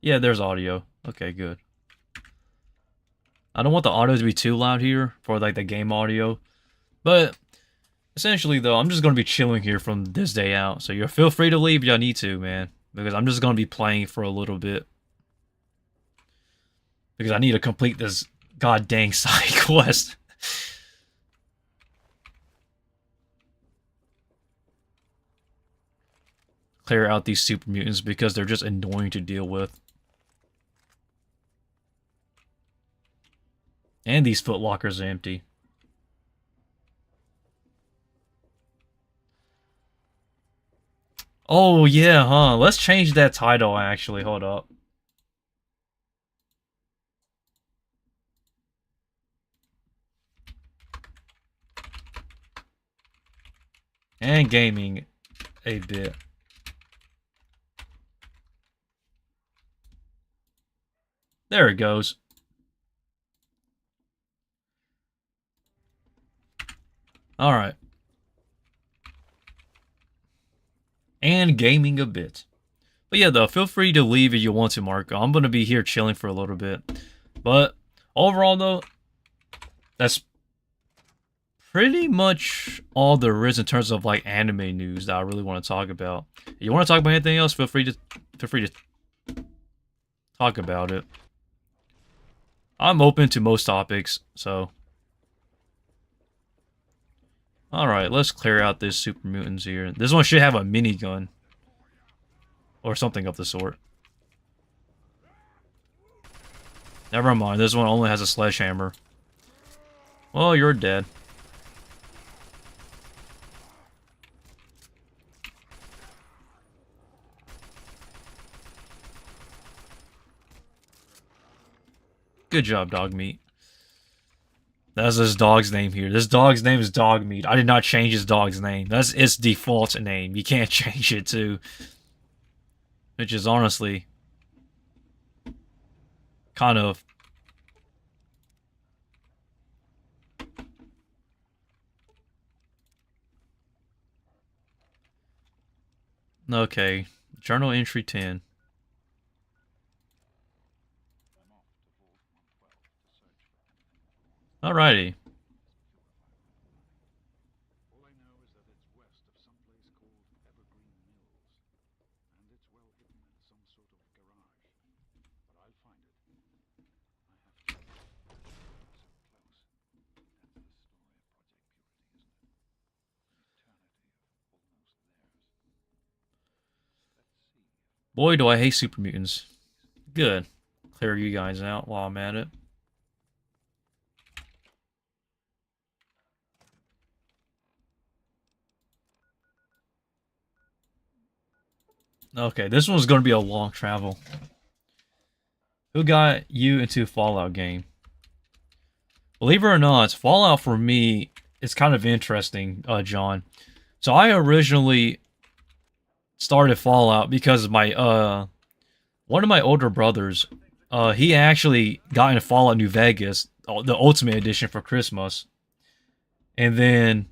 Yeah, there's audio. Okay, good. I don't want the audio to be too loud here for like the game audio. But essentially though, I'm just gonna be chilling here from this day out. So you feel free to leave if y'all need to, man. Because I'm just gonna be playing for a little bit. Because I need to complete this god dang side quest. Clear out these super mutants because they're just annoying to deal with. And these footlockers are empty. Oh yeah, huh? Let's change that title actually, hold up. And gaming a bit. There it goes. Alright. And gaming a bit. But yeah, though, feel free to leave if you want to, Marco. I'm going to be here chilling for a little bit. But overall, though, that's pretty much all there is in terms of like anime news that I really want to talk about. If you want to talk about anything else, feel free to talk about it. I'm open to most topics, so... Alright, let's clear out this super mutants here. This one should have a minigun. Or something of the sort. Never mind, this one only has a sledgehammer. Well, you're dead. Good job, dog meat. That's this dog's name here. This dog's name is Dog Meat. I did not change his dog's name. That's its default name. You can't change it to, which is honestly kind of okay. Journal entry 10. Alrighty. Boy, do I hate super mutants. Good. Clear you guys out while I'm at it. Okay, this one's going to be a long travel. Who got you into Fallout game? Believe it or not, Fallout for me is kind of interesting, John. So I originally started Fallout because of my one of my older brothers. He actually got into Fallout New Vegas, the Ultimate Edition for Christmas, and then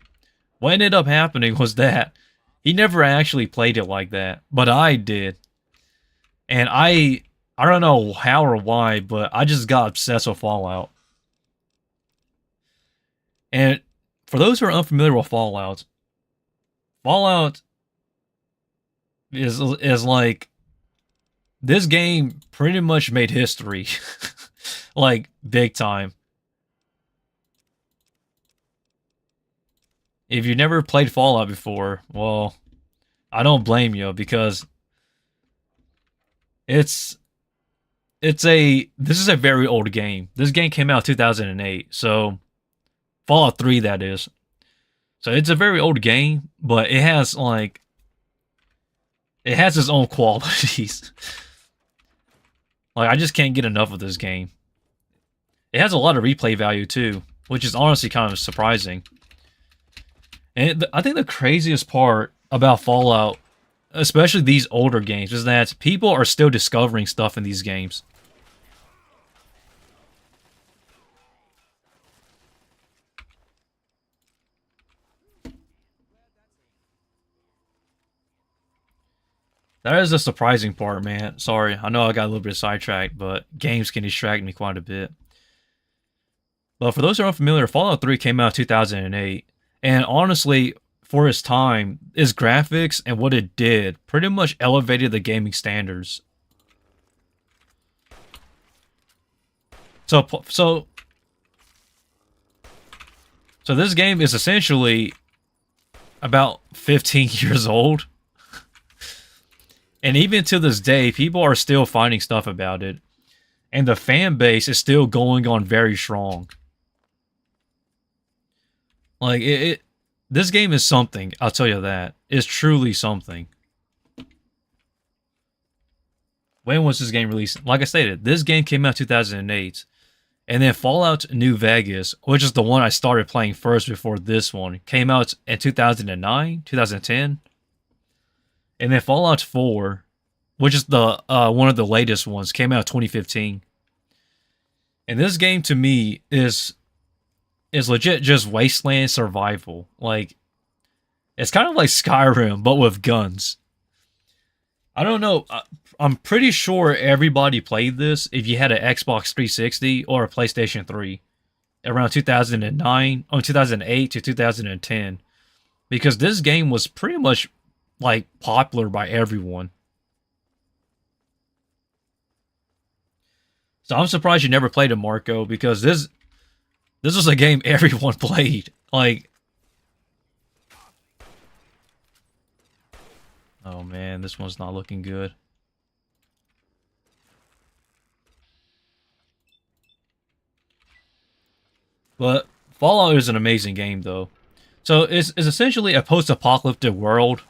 what ended up happening was that he never actually played it like that, but I did, and I don't know how or why, but I just got obsessed with Fallout. And for those who are unfamiliar with Fallout, Fallout is like this game pretty much made history, like big time. If you never played Fallout before, well, I don't blame you because it's this is a very old game. This game came out 2008, so Fallout 3 that is. So it's a very old game, but it has like it has its own qualities. Like I just can't get enough of this game. It has a lot of replay value too, which is honestly kind of surprising. And I think the craziest part about Fallout, especially these older games, is that people are still discovering stuff in these games. That is the surprising part, man. Sorry, I know I got a little bit sidetracked, but games can distract me quite a bit. But for those who are unfamiliar, Fallout 3 came out in 2008. And honestly, for its time, its graphics and what it did pretty much elevated the gaming standards. So, so, so this game is essentially about 15 years old. And even to this day, people are still finding stuff about it. And the fan base is still going on very strong. Like, this game is something, I'll tell you that. It's truly something. When was this game released? Like I stated, this game came out 2008. And then Fallout New Vegas, which is the one I started playing first before this one, came out in 2009, 2010. And then Fallout 4, which is the one of the latest ones, came out 2015. And this game to me is legit just wasteland survival. Like it's kind of like Skyrim but with guns. I don't know. I'm pretty sure everybody played this if you had an Xbox 360 or a PlayStation 3 around 2009 or 2008 to 2010 because this game was pretty much like popular by everyone. So I'm surprised you never played it, Marco, because this was a game everyone played. Like, oh man, this one's not looking good. But Fallout is an amazing game, though. So it's essentially a post-apocalyptic world,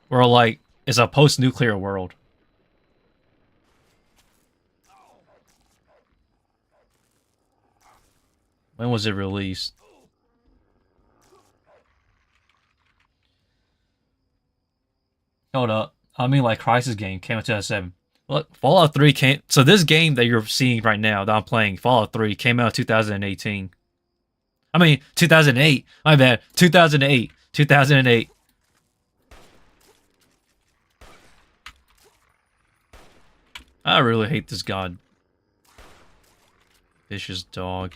where like it's a post-nuclear world. When was it released? Hold up. I mean, like Crisis game came out 2007. Look, Fallout 3 came. So this game that you're seeing right now that I'm playing, Fallout 3, came out 2018. I mean, 2008. My bad. 2008. 2008. I really hate this god. Vicious dog.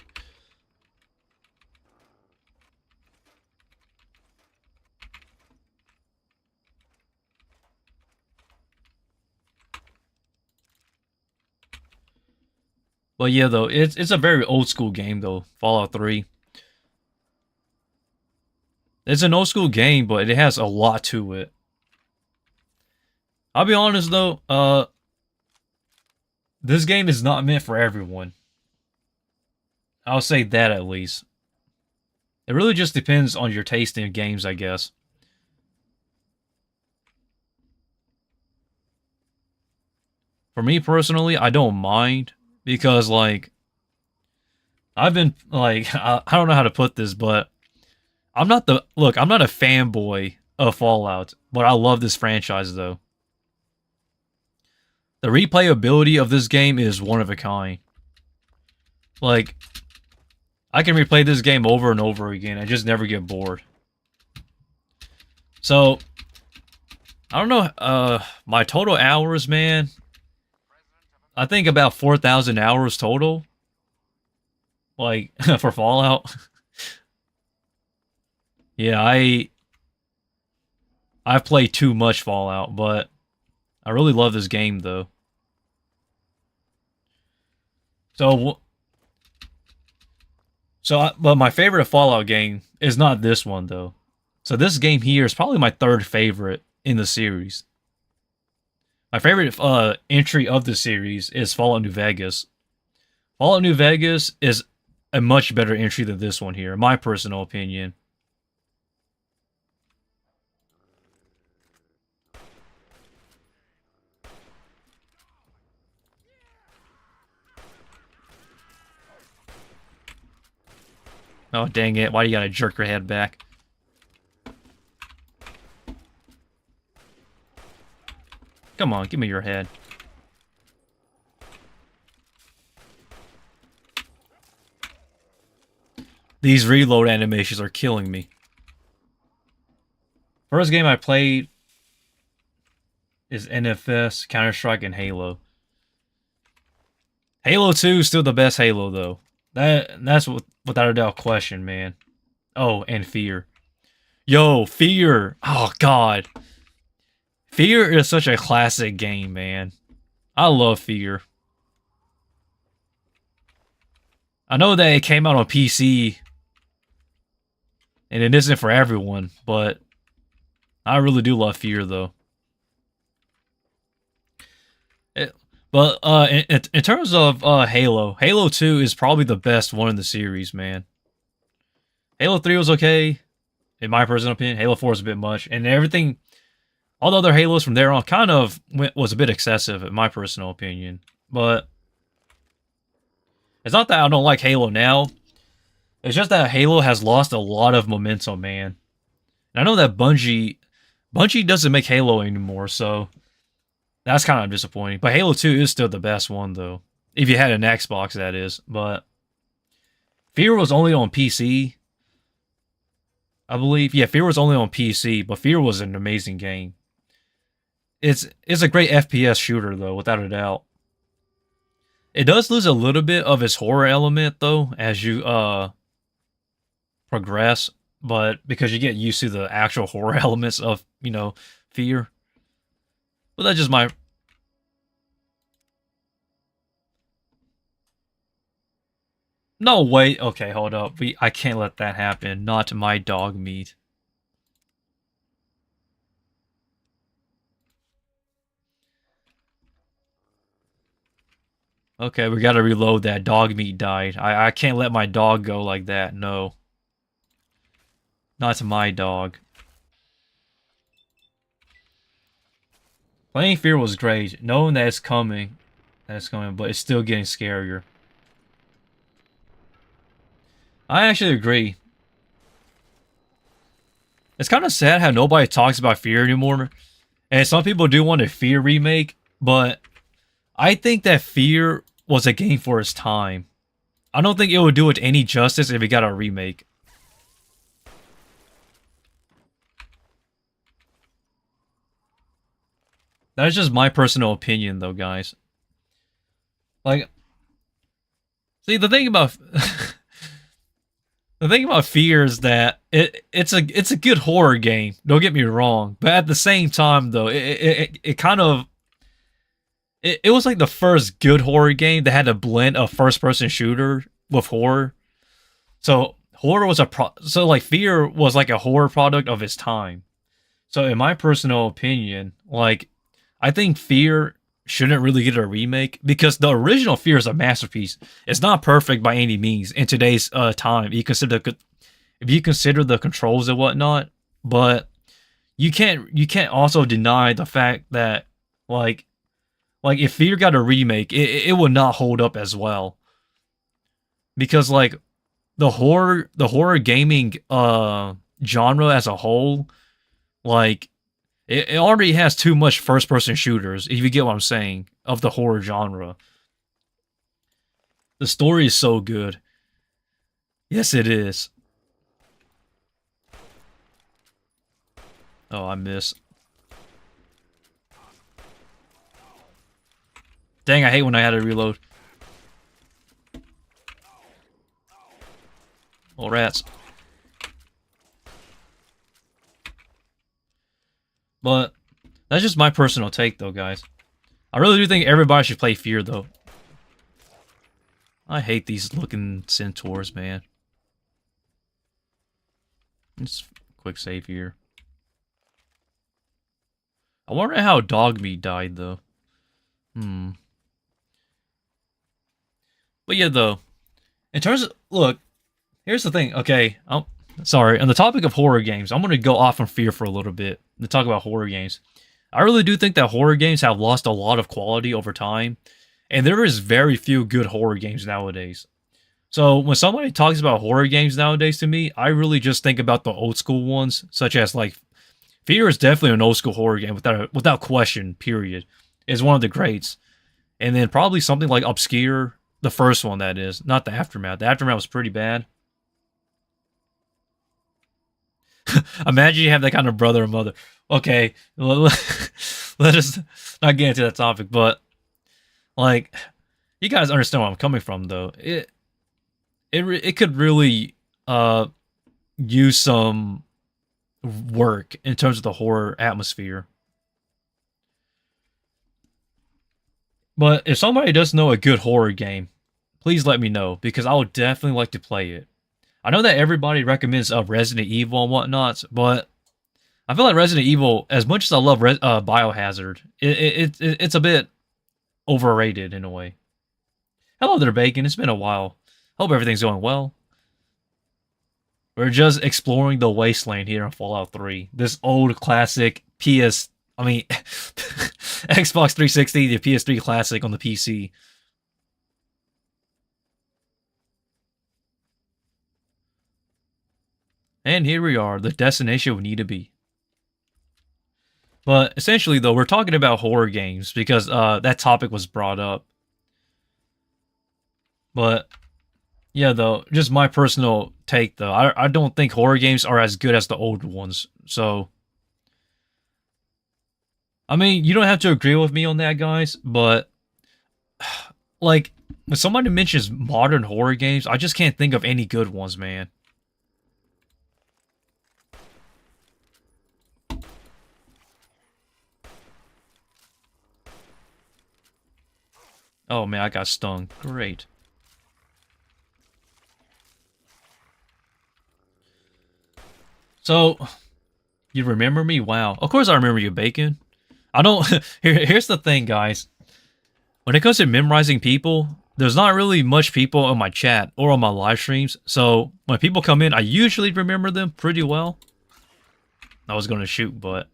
But yeah, though, it's a very old school game though. Fallout 3. It's an old school game, but it has a lot to it. I'll be honest though, this game is not meant for everyone. I'll say that at least. It really just depends on your taste in games, I guess. For me personally, I don't mind because like I've been like I don't know how to put this, but I'm not the look, I'm not a fanboy of Fallout, but I love this franchise though. The replayability of this game is one of a kind. Like I can replay this game over and over again and just never get bored. So I don't know, my total hours, man. I think about 4,000 hours total. Like for Fallout. Yeah, I've played too much Fallout, but I really love this game though. So but my favorite Fallout game is not this one though. So this game here is probably my third favorite in the series. My favorite entry of the series is Fallout New Vegas. Fallout New Vegas is a much better entry than this one here, in my personal opinion. Oh, dang it. Why do you gotta jerk your head back? Come on, give me your head. These reload animations are killing me. First game I played is NFS, Counter-Strike, and Halo. Halo 2 is still the best Halo, though. That's without a doubt question, man. Oh, and Fear. Yo, Fear! Oh, God. Fear is such a classic game, man. I love Fear. I know that it came out on PC, and it isn't for everyone, but I really do love Fear, though. But in terms of Halo, Halo 2 is probably the best one in the series, man. Halo 3 was okay, in my personal opinion. Halo 4 is a bit much, and everything, all the other Halos from there on kind of was a bit excessive, in my personal opinion. But it's not that I don't like Halo now. It's just that Halo has lost a lot of momentum, man. And I know that Bungie doesn't make Halo anymore, so that's kind of disappointing. But Halo 2 is still the best one, though. If you had an Xbox, that is. But Fear was only on PC, I believe. Yeah, Fear was only on PC, but Fear was an amazing game. It's a great FPS shooter, though, without a doubt. It does lose a little bit of its horror element, though, as you progress. But because you get used to the actual horror elements of, Fear. But that's just my... No, wait. Okay, hold up. I can't let that happen. Not my dog meat. Okay, we gotta reload that. Dog meat died. I can't let my dog go like that. No. Not my dog. Playing Fear was great. Knowing that it's coming. But it's still getting scarier. I actually agree. It's kind of sad how nobody talks about Fear anymore. And some people do want a Fear remake, but I think that Fear was a game for its time. I don't think it would do it any justice if it got a remake. That's just my personal opinion, though, guys. Like, see, the thing about the thing about Fear is that it's a good horror game. Don't get me wrong, but at the same time, though, it kind of it was like the first good horror game that had a blend of first person shooter with horror. So horror was so like Fear was like a horror product of its time. So in my personal opinion, like I think Fear shouldn't really get a remake because the original Fear is a masterpiece. It's not perfect by any means in today's time. If you consider the controls and whatnot, but you can't also deny the fact that like if Fear got a remake, it would not hold up as well because like the horror gaming genre as a whole, like it already has too much first person shooters, if you get what I'm saying, of the horror genre. The story is so good. Yes, it is. Oh, I miss. Dang, I hate when I had to reload. Oh, rats. But that's just my personal take, though, guys. I really do think everybody should play Fear, though. I hate these looking centaurs, man. Just quick save here. I wonder how Dog Meat died, though. But yeah, though, in terms of look, here's the thing. Okay, sorry. On the topic of horror games, I'm gonna go off on Fear for a little bit to talk about horror games. I really do think that horror games have lost a lot of quality over time, and there is very few good horror games nowadays. So when somebody talks about horror games nowadays to me, I really just think about the old school ones, such as like Fear is definitely an old school horror game without question. Period, is one of the greats, and then probably something like Obscure, the first one that is, not the Aftermath. The Aftermath was pretty bad. Imagine you have that kind of brother or mother. Okay, let us not get into that topic, but like, you guys understand where I'm coming from, though. It could really use some work in terms of the horror atmosphere. But if somebody does know a good horror game, please let me know because I would definitely like to play it. I know that everybody recommends Resident Evil and whatnot, but I feel like Resident Evil, as much as I love Biohazard, it's a bit overrated in a way. Hello there, Bacon. It's been a while. Hope everything's going well. We're just exploring the wasteland here in Fallout 3. This old classic I mean, Xbox 360, the PS3 classic on the PC. And here we are, the destination we need to be. But essentially, though, we're talking about horror games because that topic was brought up. But yeah, though, just my personal take, though, I don't think horror games are as good as the old ones. So, I mean, you don't have to agree with me on that, guys. But like, when somebody mentions modern horror games, I just can't think of any good ones, man. Oh man, I got stung. Great. So, you remember me? Wow. Of course I remember you, Bacon. I don't... here's the thing, guys. When it comes to memorizing people, there's not really much people on my chat or on my live streams. So, when people come in, I usually remember them pretty well. I was going to shoot, but...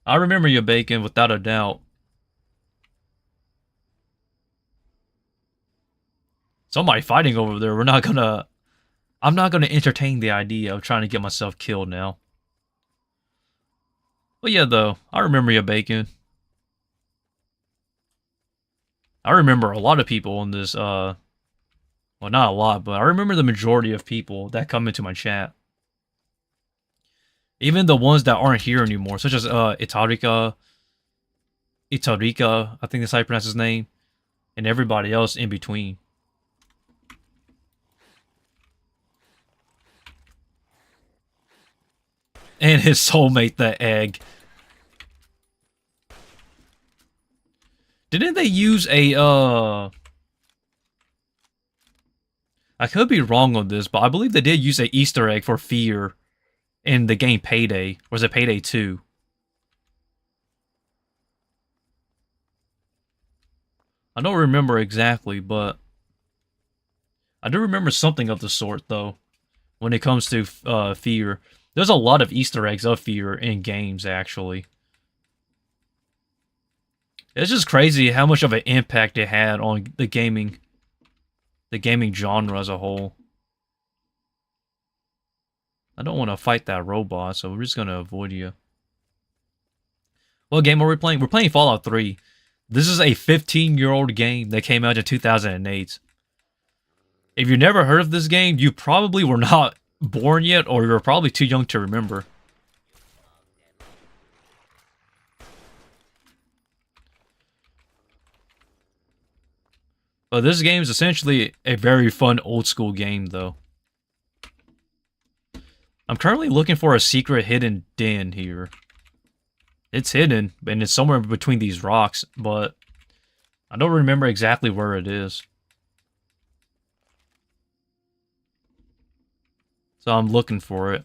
I remember you, Bacon, without a doubt. Somebody fighting over there. We're not gonna... I'm not gonna entertain the idea of trying to get myself killed now. But yeah, though, I remember you, Bacon. I remember a lot of people in this, well, not a lot, but I remember the majority of people that come into my chat. Even the ones that aren't here anymore, such as, Itarika, I think that's how you pronounce his name, and everybody else in between. And his soulmate, the egg. Didn't they use a, I could be wrong on this, but I believe they did use a Easter egg for Fear in the game Payday. Or was it Payday 2? I don't remember exactly, but I do remember something of the sort, though, when it comes to Fear. There's a lot of Easter eggs of Fear in games, actually. It's just crazy how much of an impact it had on the gaming genre as a whole. I don't want to fight that robot, so we're just going to avoid you. What game are we playing? We're playing Fallout 3. This is a 15-year-old game that came out in 2008. If you've never heard of this game, you probably were not born yet, or you're probably too young to remember. But this game is essentially a very fun old-school game, though. I'm currently looking for a secret hidden den here. It's hidden, and it's somewhere between these rocks, but I don't remember exactly where it is. So I'm looking for it.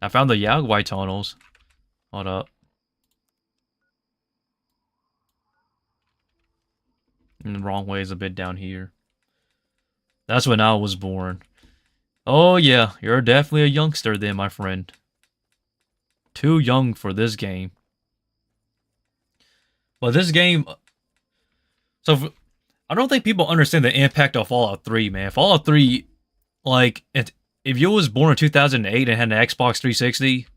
I found the Yagwai tunnels. Hold up. And the wrong way is a bit down here. That's when I was born. Oh yeah, you're definitely a youngster then, my friend. Too young for this game. But this game... So, I don't think people understand the impact of Fallout 3, man. Fallout 3, like, if you was born in 2008 and had an Xbox 360,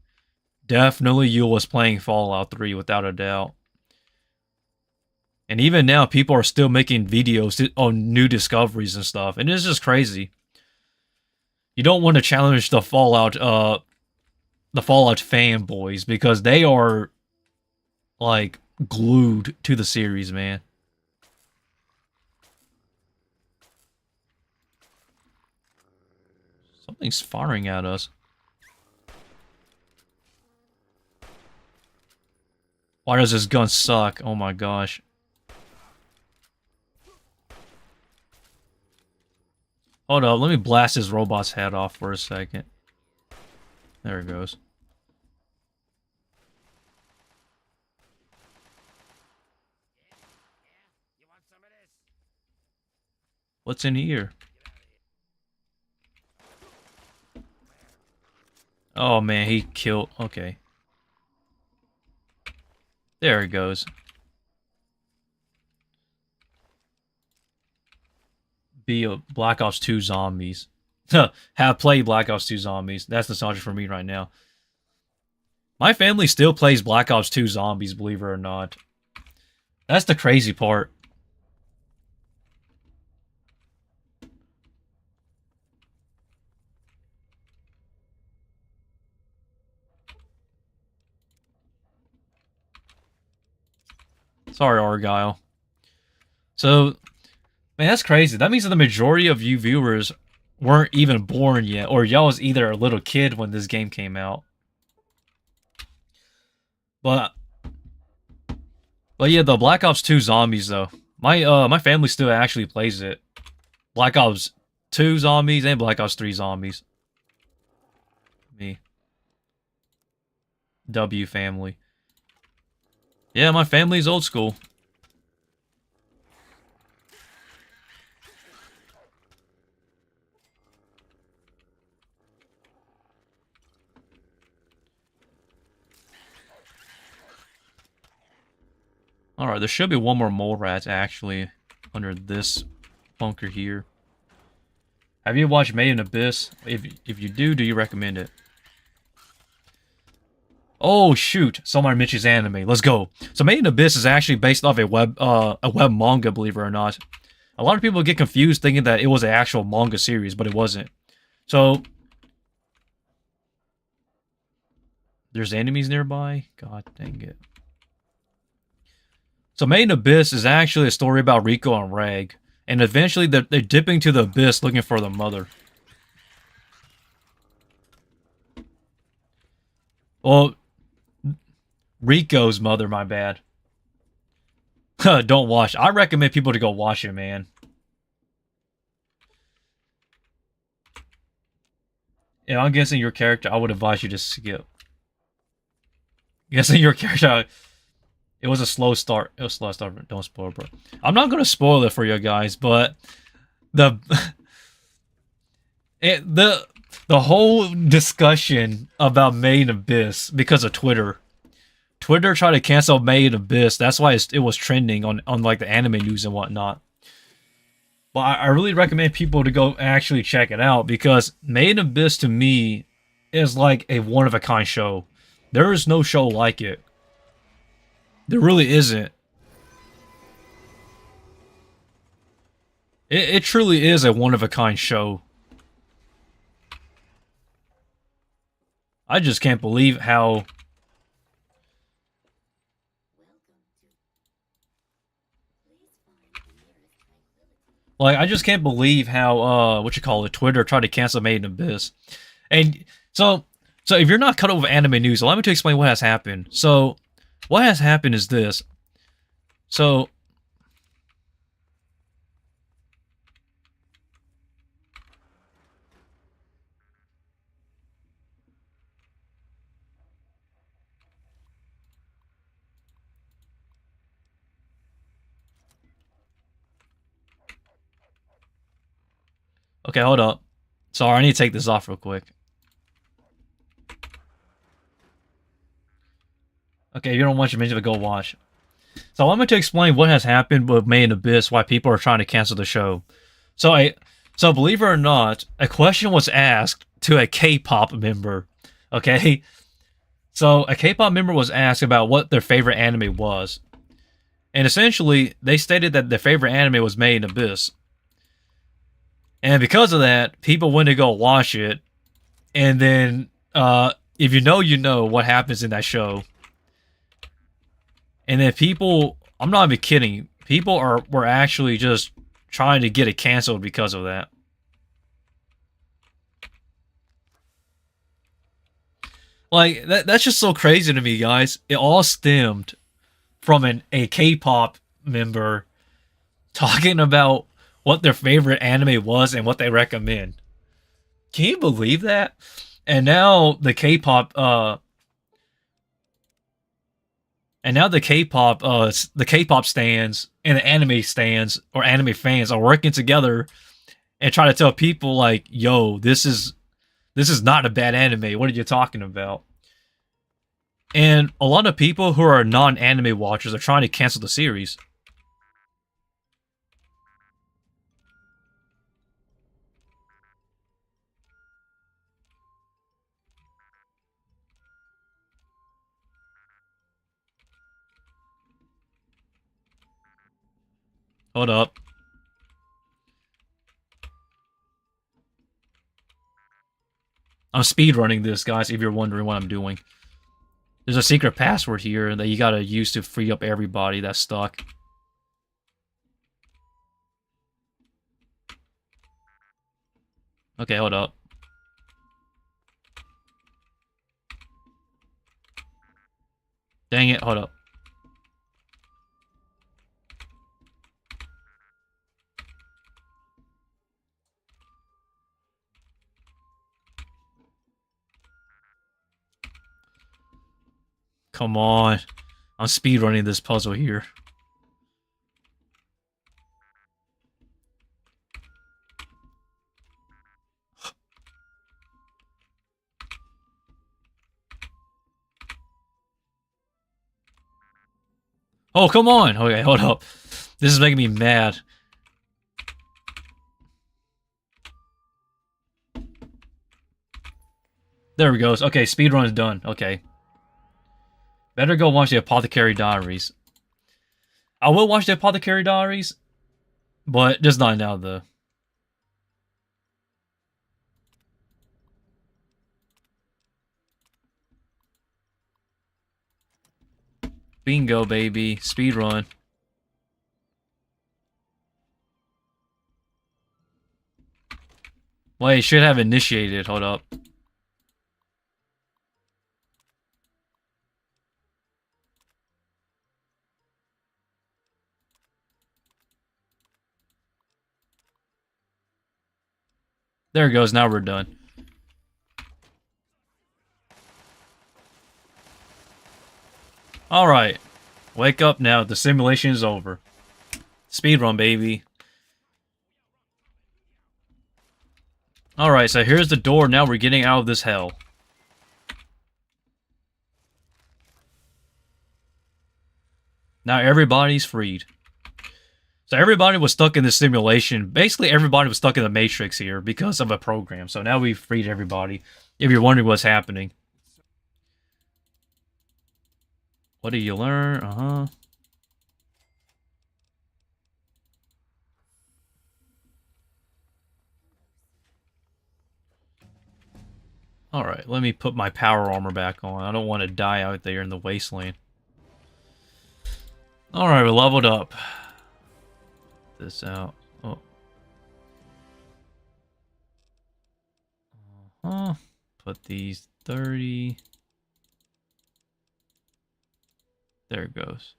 definitely you was playing Fallout 3 without a doubt. And even now, people are still making videos on new discoveries and stuff. And it's just crazy. You don't want to challenge the Fallout fanboys because they are, like, glued to the series, man. Something's firing at us. Why does this gun suck? Oh my gosh. Hold up, let me blast this robot's head off for a second. There it goes. What's in here? Oh man, he killed... Okay. There it goes. Be a Black Ops 2 zombies. Have played Black Ops 2 zombies. That's nostalgia for me right now. My family still plays Black Ops 2 zombies, believe it or not. That's the crazy part. Sorry, Argyle. So, man, that's crazy. That means that the majority of you viewers weren't even born yet, or y'all was either a little kid when this game came out. But yeah, the Black Ops 2 zombies though. My family still actually plays it. Black Ops 2 zombies and Black Ops 3 zombies. Me. W family. Yeah, my family's old school. Alright, there should be one more mole rat actually under this bunker here. Have you watched Made in Abyss? If you do you recommend it? Oh shoot! Someone mentions anime. Let's go. So Made in Abyss is actually based off a web manga, believe it or not. A lot of people get confused thinking that it was an actual manga series, but it wasn't. So there's enemies nearby. God dang it. So Made in Abyss is actually a story about Rico and Rag, and eventually they're dipping to the abyss looking for the mother. Well, Rico's mother, my bad. Don't watch. I recommend people to go watch it, man. Yeah, I'm guessing your character, I would advise you to skip. Guessing your character, it was a slow start. It was a slow start. Don't spoil, bro. I'm not gonna spoil it for you guys, but the the whole discussion about Made in Abyss because of Twitter. Twitter tried to cancel Made in Abyss. That's why it was trending on like the anime news and whatnot. But I really recommend people to go actually check it out because Made in Abyss to me is like a one of a kind show. There is no show like it. There really isn't. It truly is a one of a kind show. I just can't believe how. Like, I just can't believe how, Twitter tried to cancel Made in Abyss. And so if you're not cut over anime news, allow me to explain what has happened. So, what has happened is this. So, okay, hold up. Sorry, I need to take this off real quick. Okay, you don't want your mention to go watch. So allow me to explain what has happened with Made in Abyss, why people are trying to cancel the show. So believe it or not, a question was asked to a K-pop member. Okay, so a K-pop member was asked about what their favorite anime was, and essentially they stated that their favorite anime was Made in Abyss. And because of that, people went to go watch it, and then if you know what happens in that show. And then people, I'm not even kidding, people were actually just trying to get it canceled because of that. Like, that's just so crazy to me, guys. It all stemmed from a K-pop member talking about what their favorite anime was and what they recommend. Can you believe that? And now the K-pop the K-pop stands and the anime stands or anime fans are working together and trying to tell people like, "Yo, this is not a bad anime. What are you talking about?" And a lot of people who are non-anime watchers are trying to cancel the series. Hold up. I'm speedrunning this, guys, if you're wondering what I'm doing. There's a secret password here that you gotta use to free up everybody that's stuck. Okay, hold up. Dang it, hold up. Come on. I'm speedrunning this puzzle here. Oh, come on! Okay, hold up. This is making me mad. There we go. Okay, speedrun is done. Okay. Better go watch the Apothecary Diaries. I will watch the Apothecary Diaries, but just not now, though. Bingo, baby. Speedrun. Wait, should have initiated. Hold up. There it goes. Now we're done. Alright. Wake up now. The simulation is over. Speedrun, baby. Alright, so here's the door. Now we're getting out of this hell. Now everybody's freed. So everybody was stuck in the simulation. Basically, everybody was stuck in the Matrix here because of a program. So now we've freed everybody. If you're wondering what's happening. What did you learn? Uh-huh. Alright, let me put my power armor back on. I don't want to die out there in the wasteland. Alright, we leveled up. This out. Oh. Put these 30. There it goes.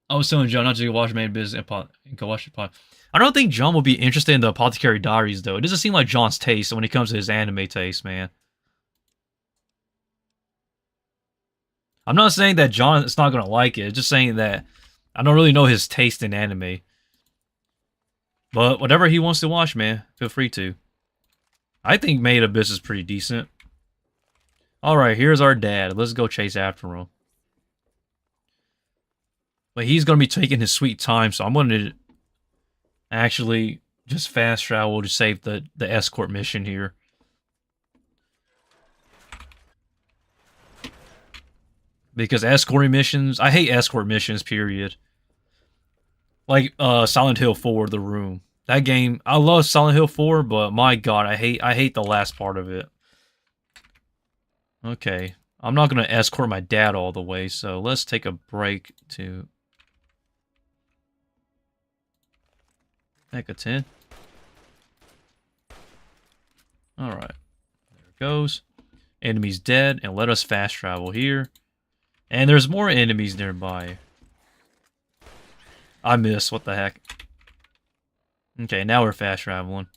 I was telling John not to go watch Main Business and go watch the pod. I don't think John will be interested in the Apothecary Diaries, though. It doesn't seem like John's taste when it comes to his anime taste, man. I'm not saying that John is not going to like it. It's just saying that I don't really know his taste in anime. But whatever he wants to watch, man, feel free to. I think Maid Abyss is pretty decent. Alright, here's our dad. Let's go chase after him. But he's going to be taking his sweet time, so I'm going to actually just fast travel to save the escort mission here. Because escorting missions, I hate escort missions, period. Like Silent Hill 4, The Room. That game, I love Silent Hill 4, but my god, I hate the last part of it. Okay, I'm not going to escort my dad all the way, so let's take a break to... Heck, a 10. Alright, there it goes. Enemy's dead, and let us fast travel here. And there's more enemies nearby. I missed, what the heck. Okay, now we're fast traveling.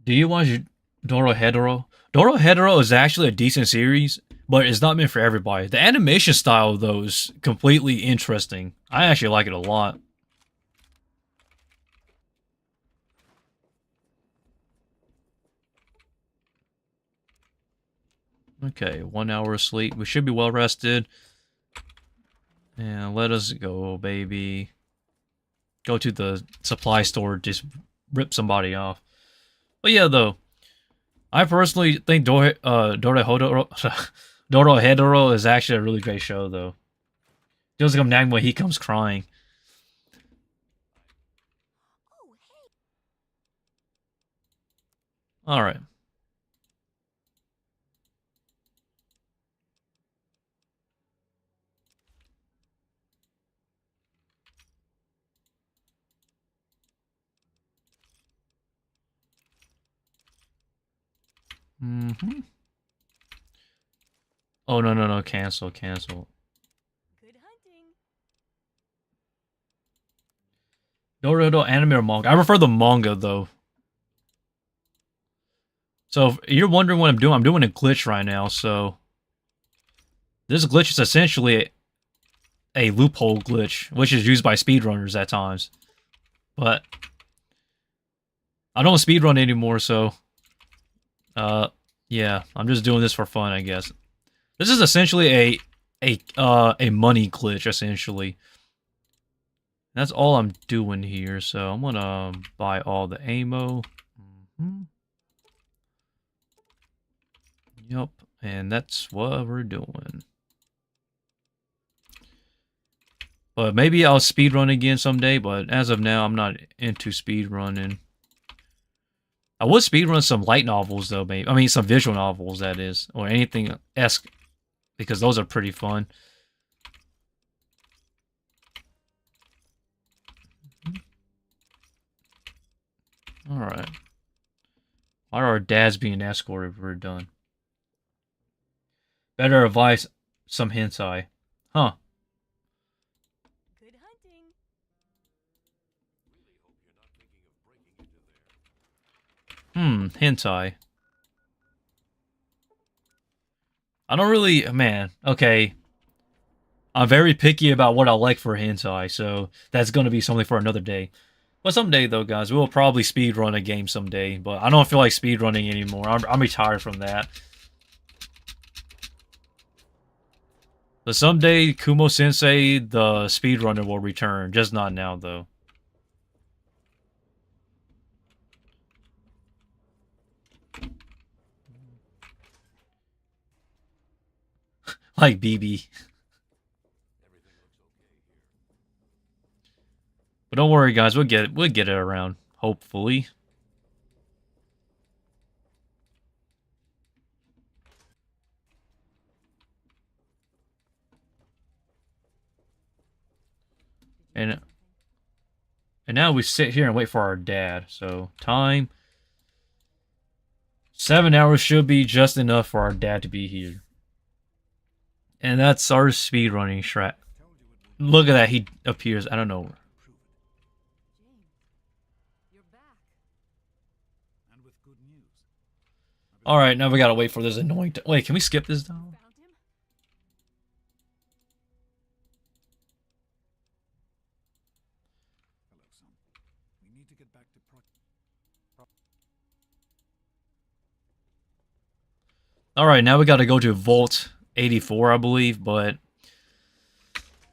Do you watch Dorohedoro? Dorohedoro is actually a decent series, but it's not meant for everybody. The animation style, though, is completely interesting. I actually like it a lot. Okay, 1 hour of sleep. We should be well rested. And let us go, baby. Go to the supply store, just rip somebody off. But yeah, though, I personally think Dorohedoro is actually a really great show, though. Feels like I'm nagging when he comes crying. Alright. Mm-hmm. Oh, no, cancel. Good hunting. Dorohedoro anime or manga? I prefer the manga, though. So, if you're wondering what I'm doing a glitch right now, so... This glitch is essentially a loophole glitch, which is used by speedrunners at times. But... I don't speedrun anymore, so... Yeah, I'm just doing this for fun, I guess. This is essentially a money glitch, essentially. That's all I'm doing here, so I'm gonna buy all the ammo. Yep, and that's what we're doing. But maybe I'll speedrun again someday, but as of now, I'm not into speedrunning. I would speedrun some light novels, though, maybe. I mean, some visual novels, that is. Or anything esque, because those are pretty fun. Alright. Why are our dads being escorted if we're done? Better advice, some hentai. Huh. Good hunting. Hentai. I don't really, man, okay. I'm very picky about what I like for hentai, so that's gonna be something for another day. But someday, though, guys, we'll probably speedrun a game someday, but I don't feel like speedrunning anymore. I'm retired from that. But someday, Kumo Sensei, the speedrunner, will return. Just not now, though. Like BB. But don't worry, guys. We'll get it around. Hopefully. And now we sit here and wait for our dad. So time. 7 hours should be just enough for our dad to be here. And that's our speedrunning strat. Look at that. He appears. I don't know. Alright, now we gotta wait for this annoying... Wait, can we skip this down? Alright, now we gotta go to Vault 84, I believe, but...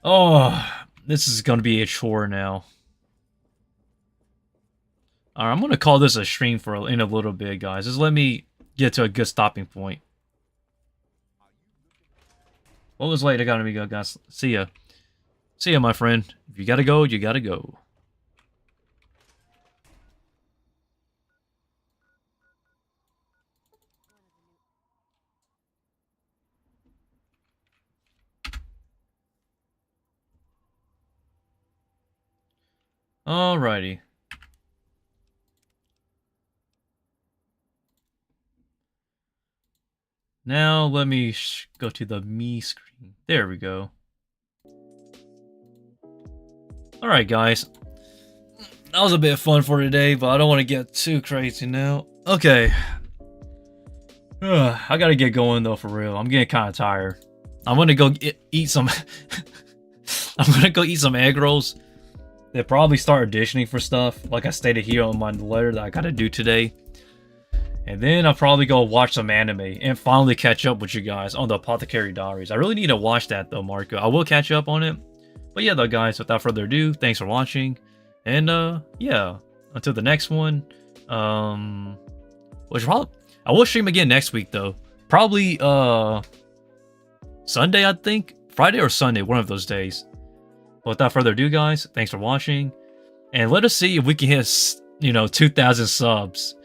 Oh, this is gonna be a chore now. Alright, I'm gonna call this a stream in a little bit, guys. Just let me get to a good stopping point. What was late? I gotta be good, guys. See ya. See ya, my friend. If you gotta go, you gotta go. Alrighty. Now let me go to the me screen. There we go. Alright, guys. That was a bit of fun for today, but I don't want to get too crazy now. Okay. I gotta get going, though, for real. I'm getting kind of tired. I'm gonna go eat some... I'm gonna go eat some egg rolls. They probably start auditioning for stuff, like I stated here on my letter that I gotta do today. And then I'll probably go watch some anime and finally catch up with you guys on the Apothecary Diaries. I really need to watch that, though, Marco. I will catch up on it. But yeah, though, guys, without further ado, thanks for watching. And, yeah, until the next one, which probably... I will stream again next week, though. Probably, Sunday, I think? Friday or Sunday, one of those days. But without further ado, guys, thanks for watching. And let us see if we can hit, 2,000 subs.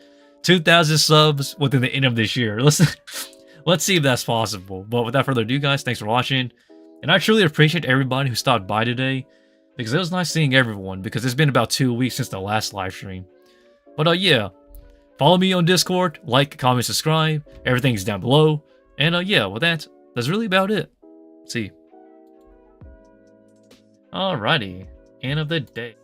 2,000 subs within the end of this year. Let's see if that's possible. But without further ado, guys, thanks for watching. And I truly appreciate everybody who stopped by today, because it was nice seeing everyone, because it's been about 2 weeks since the last live stream. But yeah, follow me on Discord, like, comment, subscribe. Everything's down below. And yeah, with that, that's really about it. See. Alrighty, end of the day.